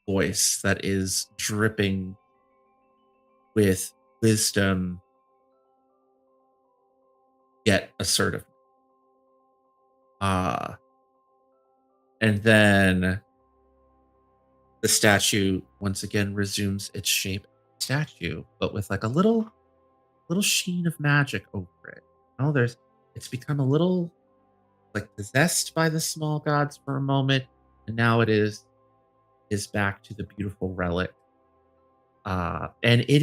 voice that is dripping with wisdom, yet assertive. And then the statue once again resumes its shape statue, but with like a little sheen of magic over it. Oh, it's become a little like possessed by the small gods for a moment, and now it is back to the beautiful relic. And it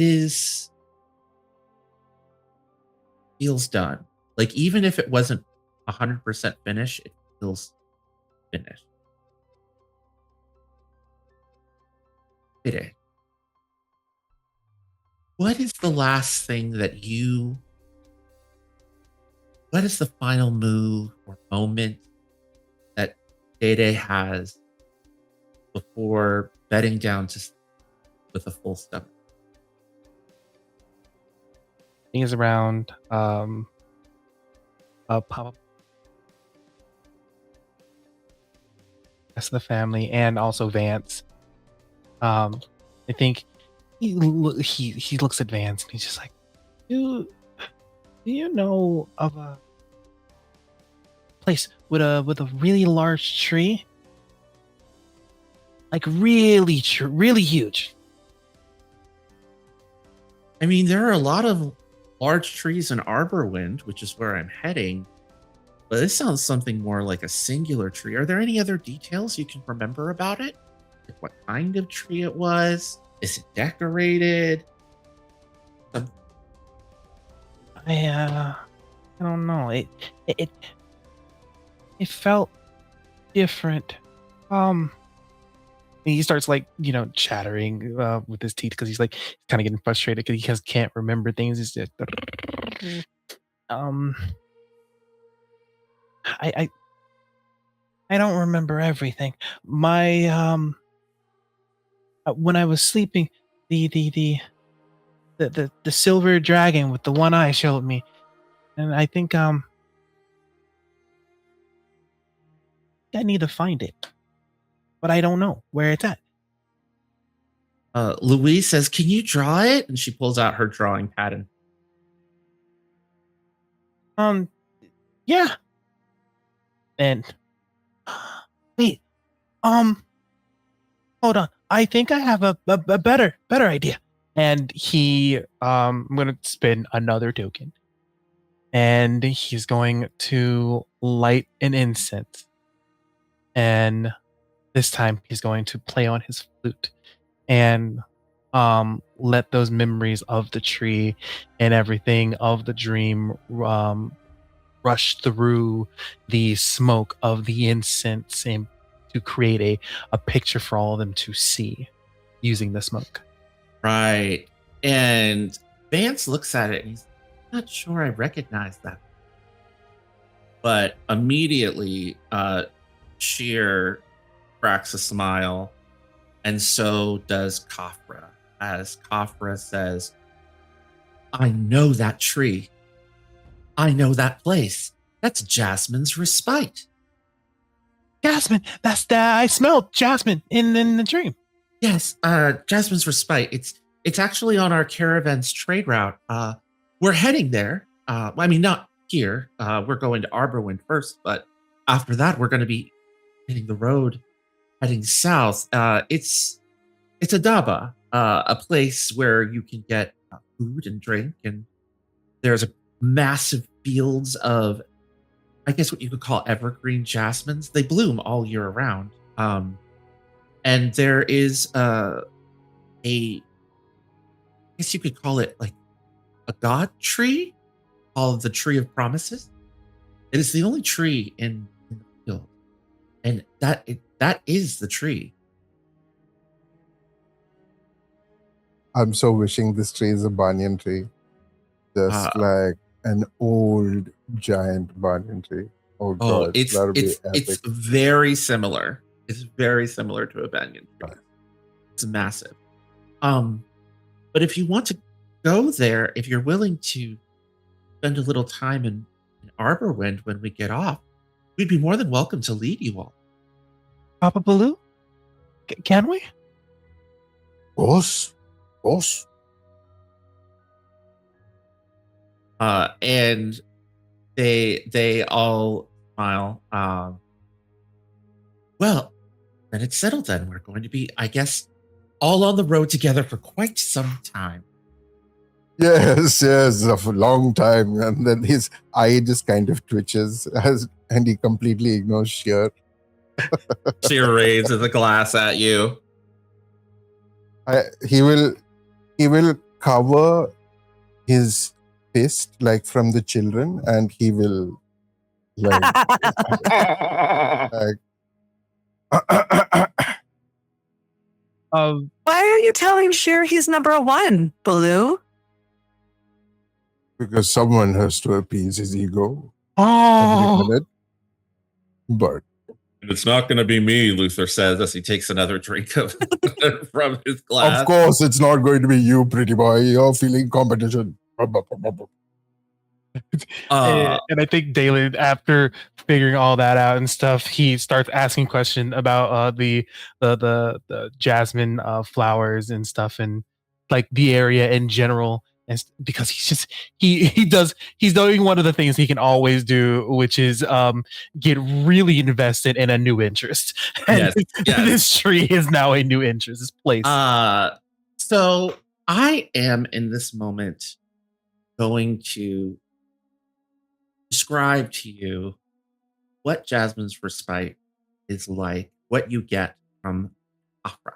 feels done. Like even if it wasn't 100% finished, it feels finished. It. What is the last thing that what is the final move or moment that Dede has before bedding down with a full stomach? I think it's around pop rest of the family and also Vance. I think he looks at Vance and he's just like, do you know of a place with a really large tree? Like really huge. I mean, there are a lot of large trees in Arborwind, which is where I'm heading, but this sounds something more like a singular tree. Are there any other details you can remember about it? Like what kind of tree it was? Is it decorated? I don't know. It felt different. He starts like chattering with his teeth because he's like kind of getting frustrated because he can't remember things. He's just I don't remember everything. My when I was sleeping, the silver dragon with the one eye showed me, and I think I need to find it, but I don't know where it's at. Louise says, "Can you draw it?" And she pulls out her drawing pad. Yeah. And wait, hold on. I think I have a better idea. And I'm gonna spin another token, and he's going to light an incense, and this time he's going to play on his flute and let those memories of the tree and everything of the dream rush through the smoke of the incense and to create a picture for all of them to see using the smoke. Right. And Vance looks at it and he's not sure I recognize that. But immediately Sheer cracks a smile, and so does Khafra, as Khafra says, "I know that tree. I know that place. That's Jasmine's respite." Jasmine, I smelled Jasmine in the dream. Yes, Jasmine's respite. It's actually on our caravan's trade route. We're heading there. I mean, not here. We're going to Arborwind first, but after that, we're going to be hitting the road, heading south. It's a daba, a place where you can get food and drink, and there's a massive fields of, I guess what you could call evergreen jasmines. They bloom all year round. And there is a guess you could call it like a god tree, called the Tree of Promises. It is the only tree in the field, and that is the tree. I'm so wishing this tree is a banyan tree. Just like an old giant banyan tree. Oh god, that'll be epic. It's very similar. It's very similar to a banyan tree. It's massive. But if you want to go there, if you're willing to spend a little time in Arborwind when we get off, we'd be more than welcome to lead you all. Papa Bhaloo? Can we? Boss. And they all smile. Well, then it's settled then. We're going to be, I guess, all on the road together for quite some time. Yes, a long time. And then his eye just kind of twitches and he completely ignores Sheer. Sheer raises the glass at you. He will cover his fist like from the children, and he will like, Why are you telling Sheer he's number one, Bhaloo? Because someone has to appease his ego. Oh, Every minute. But it's not going to be me, Luther says as he takes another drink of from his glass. of course, it's not going to be you, pretty boy. You're feeling competition. and I think Daelin, after figuring all that out and stuff, he starts asking questions about the jasmine flowers and stuff, and like the area in general. And because he's doing one of the things he can always do, which is get really invested in a new interest. And Yes. This tree is now a new interest. This place. So I am in this moment going to describe to you what Jasmine's Respite is like, what you get from Afra.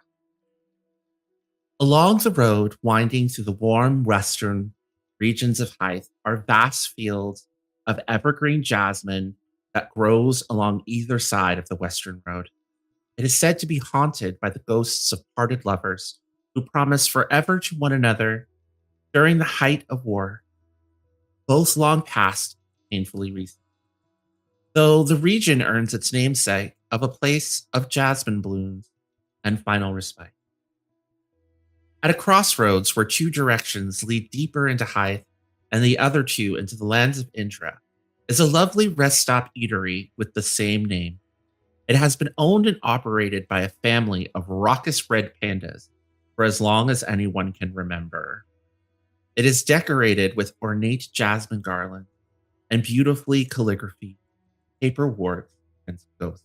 Along the road, winding through the warm western regions of Haeth, are vast fields of evergreen jasmine that grows along either side of the western road. It is said to be haunted by the ghosts of parted lovers who promise forever to one another during the height of war, both long past, painfully recent. Though the region earns its namesake of a place of jasmine blooms and final respite. At a crossroads where two directions lead deeper into Haeth and the other two into the lands of Indra, is a lovely rest stop eatery with the same name. It has been owned and operated by a family of raucous red pandas for as long as anyone can remember. It is decorated with ornate jasmine garlands and beautifully calligraphy, paper warts, and ghosts.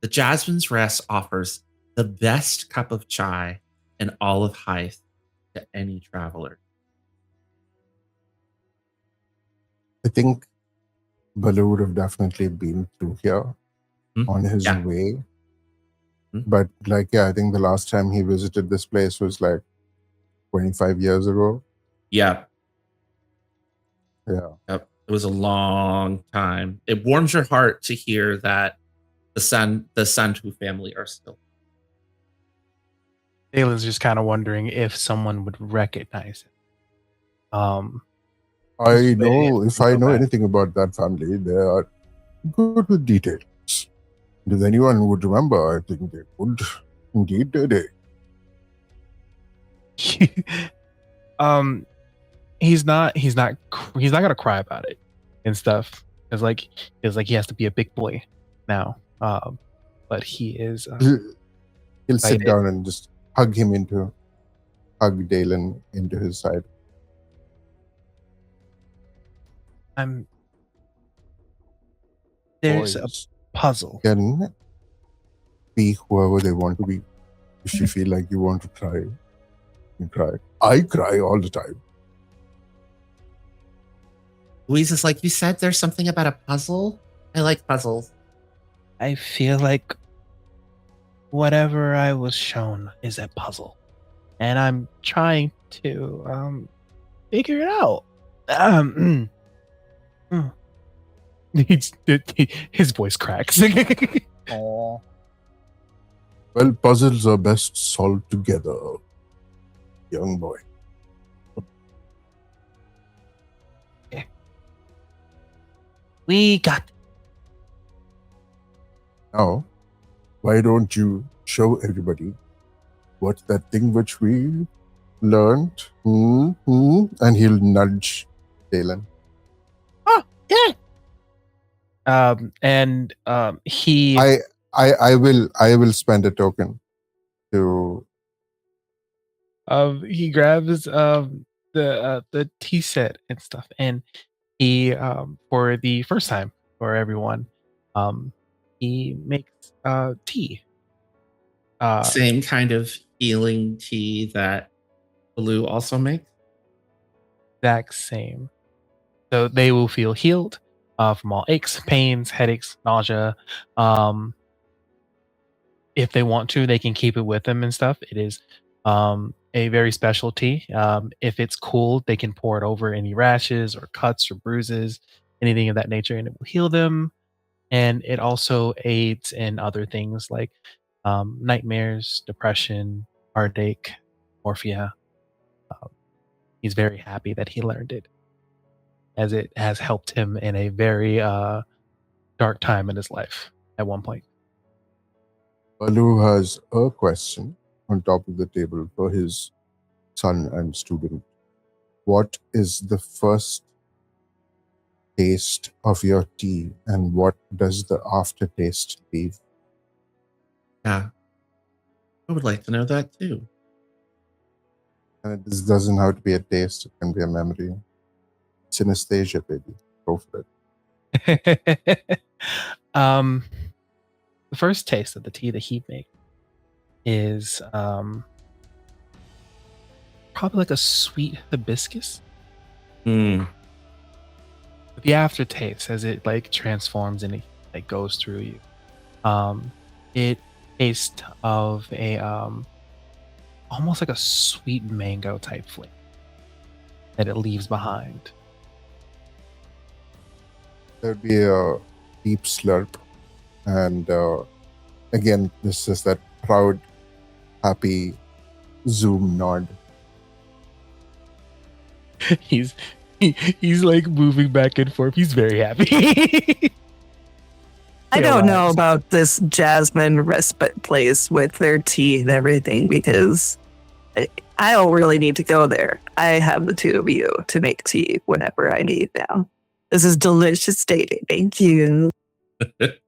The Jasmine's Rest offers the best cup of chai in all of Haeth to any traveler. I think Bhaloo would have definitely been through here on his way. But I think the last time he visited this place was like 25 years ago. Yeah. Yeah. Yep. It was a long time. It warms your heart to hear that the Santu family are still. Daelin's just kind of wondering if someone would recognize him. I know, if I know anything about that family, they are good with details. If anyone would remember, I think they would. Indeed, they. He's not gonna cry about it and stuff. It's like he has to be a big boy now. But he is. He'll sit down and just hug Daelin into his side. There's a puzzle. Can be whoever they want to be. If you feel like you want to cry, you cry. I cry all the time. Louise is like, you said there's something about a puzzle? I like puzzles. I feel like whatever I was shown is a puzzle. And I'm trying to figure it out. His voice cracks. Aw. Well, puzzles are best solved together, young boy. We got Now, why don't you show everybody what's that thing which we learned? And he'll nudge Daelin. he I will spend a token to he grabs the tea set and stuff, and he for the first time for everyone, he makes tea. Same kind of healing tea that Bhaloo also makes. Exact same. So they will feel healed from all aches, pains, headaches, nausea. If they want to, they can keep it with them and stuff. It is a very special tea. If it's cold, they can pour it over any rashes or cuts or bruises, anything of that nature, and it will heal them. And it also aids in other things like nightmares, depression, heartache, morphia. He's very happy that he learned it, as it has helped him in a very dark time in his life at one point. Bhaloo has a question on top of the table for his son and student. What is the first taste of your tea, and what does the aftertaste leave? Yeah. I would like to know that too. And this doesn't have to be a taste, it can be a memory. Synesthesia, baby. Go for it. The first taste of the tea that he makes is probably like a sweet hibiscus. Hmm. The aftertaste, as it like transforms and it like goes through you, it tastes of a almost like a sweet mango type flavor that it leaves behind. There'd be a deep slurp, and again, this is that proud, happy zoom nod. he's like moving back and forth. He's very happy. I don't know about this Jasmine respite place with their tea and everything, because I don't really need to go there. I have the two of you to make tea whenever I need now. This is delicious dating. Thank you. There's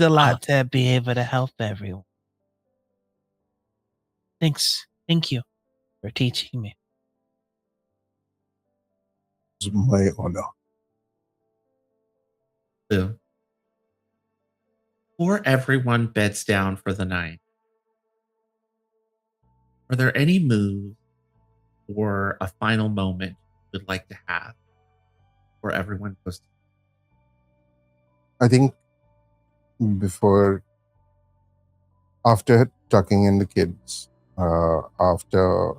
a lot to be able to help everyone. Thanks. Thank you for teaching me. It's my honor. So, before everyone beds down for the night, are there any moves or a final moment you'd like to have where everyone goes to I think after tucking in the kids, after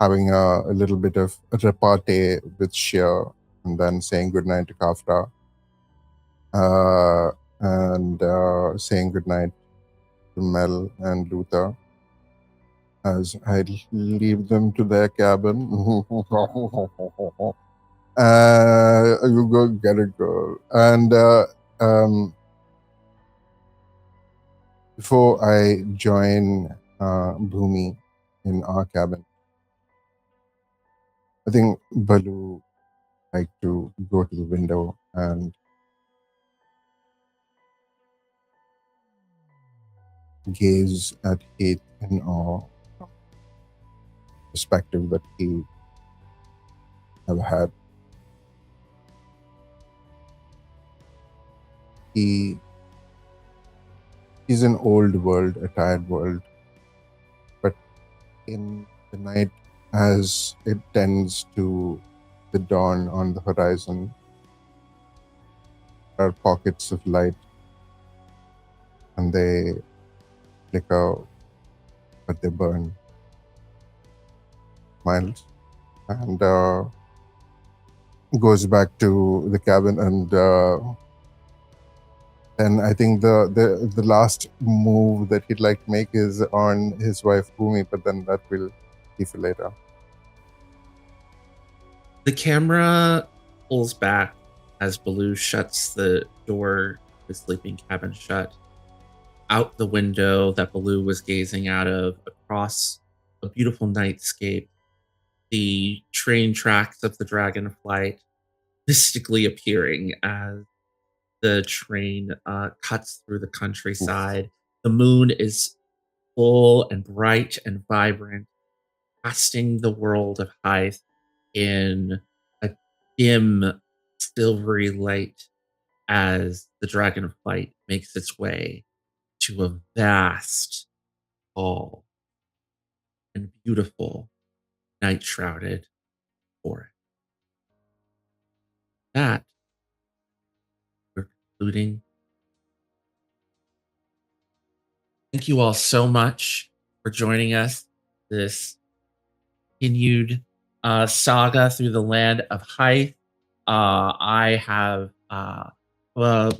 having a little bit of repartee with Shia, and then saying goodnight to Kafra, and saying goodnight to Mel and Luther, as I leave them to their cabin. You go get it, girl. And before I join Bhumi in our cabin, I think Bhaloo like to go to the window and gaze at Haeth in awe, perspective that he never had. He's an old world, a tired world, but in the night, as it tends to the dawn on the horizon, there are pockets of light, and they flicker, but they burn. smiles, and goes back to the cabin. And then I think the last move that he'd like to make is on his wife Bhumi, but then that will be for later. The camera pulls back as Bhaloo shuts the door of the sleeping cabin shut. Out the window that Bhaloo was gazing out of, across a beautiful nightscape, the train tracks of the dragonflight mystically appearing as the train cuts through the countryside. The moon is full and bright and vibrant, casting the world of Haeth in a dim, silvery light as the dragonflight makes its way to a vast, tall, and beautiful night-shrouded forest. That we're concluding. Thank you all so much for joining us. This continued saga through the land of Haeth. I have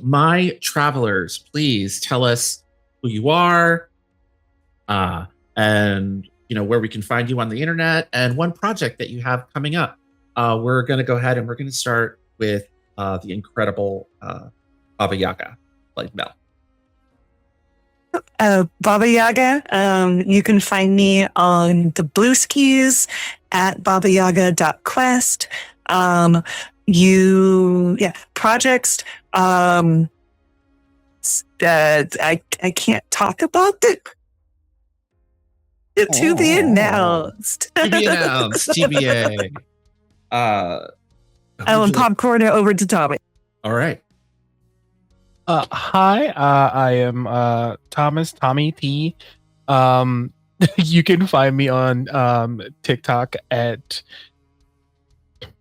my travelers, please tell us who you are, and where we can find you on the internet, and one project that you have coming up. We're going to go ahead and we're going to start with the incredible Baba Yaga, like Mel. Baba Yaga. You can find me on the Blue Skis at babayaga.quest. Projects. I can't talk about it. To be announced. To be announced. TBA. I'll popcorn it over to Tommy. All right. Hi, I am Tomas, Tommy T. You can find me on TikTok at,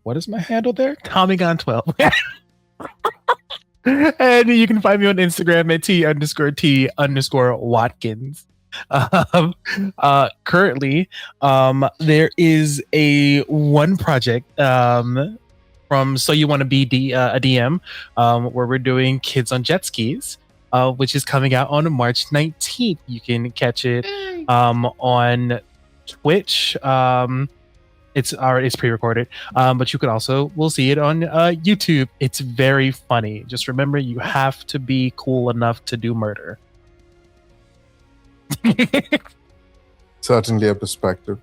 what is my handle there? TommyGon12. And you can find me on Instagram at T_T_Watkins. Currently, there is a one project from So You Want to Be a DM, where we're doing Kids on Jet Skis, which is coming out on March 19th. You can catch it on Twitch. It's pre-recorded, but you can also will see it on YouTube. It's very funny. Just remember, you have to be cool enough to do murder. Certainly a perspective.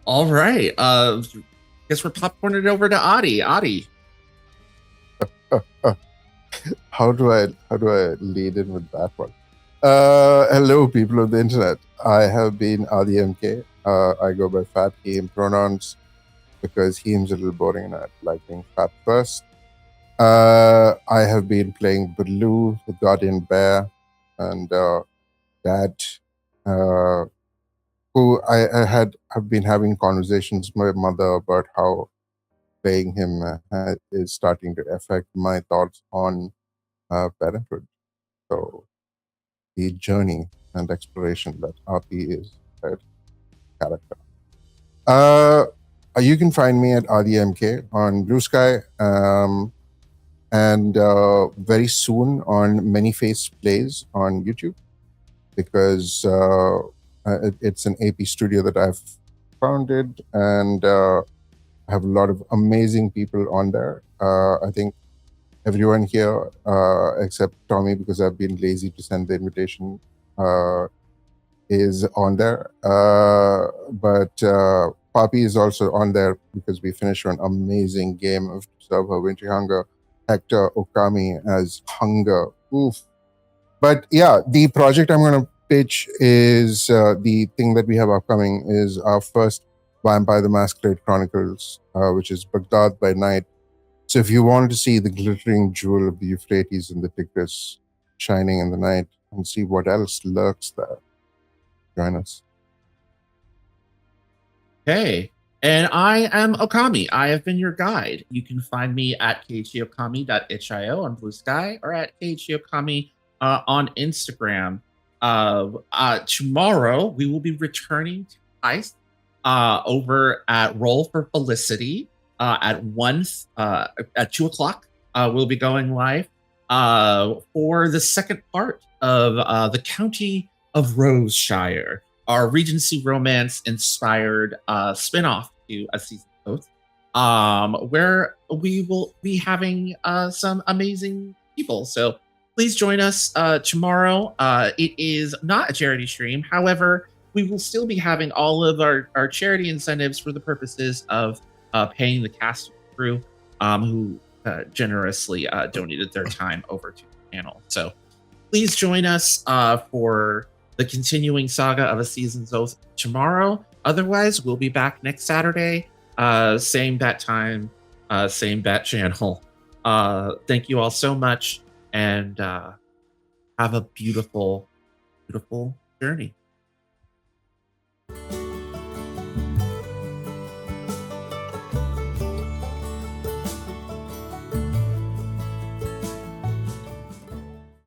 All right. Guess we're popcorning it over to Aadi. Aadi. How do I lead in with that one? Hello, people of the internet. I have been Aadi MK. I go by fat he him pronouns because he's a little boring and I like being fat first. I have been playing Bhaloo, the Guardian Bear, and Dad, who I have been having conversations with my mother about how playing him is starting to affect my thoughts on parenthood. So the journey and exploration that RP is that character. You can find me at RDMK on Blue Sky, and very soon on Many Face Plays on YouTube, because it's an AP studio that I've founded, and I have a lot of amazing people on there. I think everyone here, except Tommy, because I've been lazy to send the invitation, is on there. But Poppy is also on there because we finished an amazing game of Serve Her Wintry Hunger. Hector Okami as Hunger. Oof. But yeah, the project I'm going to pitch is the thing that we have upcoming is our first Vampire the Masquerade Chronicles, which is Baghdad by Night. So if you want to see the glittering jewel of the Euphrates and the Tigris shining in the night and see what else lurks there, join us. Hey, and I am Okami. I have been your guide. You can find me at khokami.io on Blue Sky or at khokami on Instagram. Tomorrow we will be returning to Haeth over at Roll for Felicity at 2:00. We'll be going live for the second part of the County of Roseshire, our Regency romance inspired spin-off to A Season of Oath, where we will be having some amazing people. So please join us tomorrow. It is not a charity stream. However, we will still be having all of our charity incentives for the purposes of paying the cast and crew who generously donated their time over to the channel. So please join us for the continuing saga of A Season's Oath tomorrow. Otherwise, we'll be back next Saturday. Same bat time, same bat channel. Thank you all so much, and have a beautiful, beautiful journey.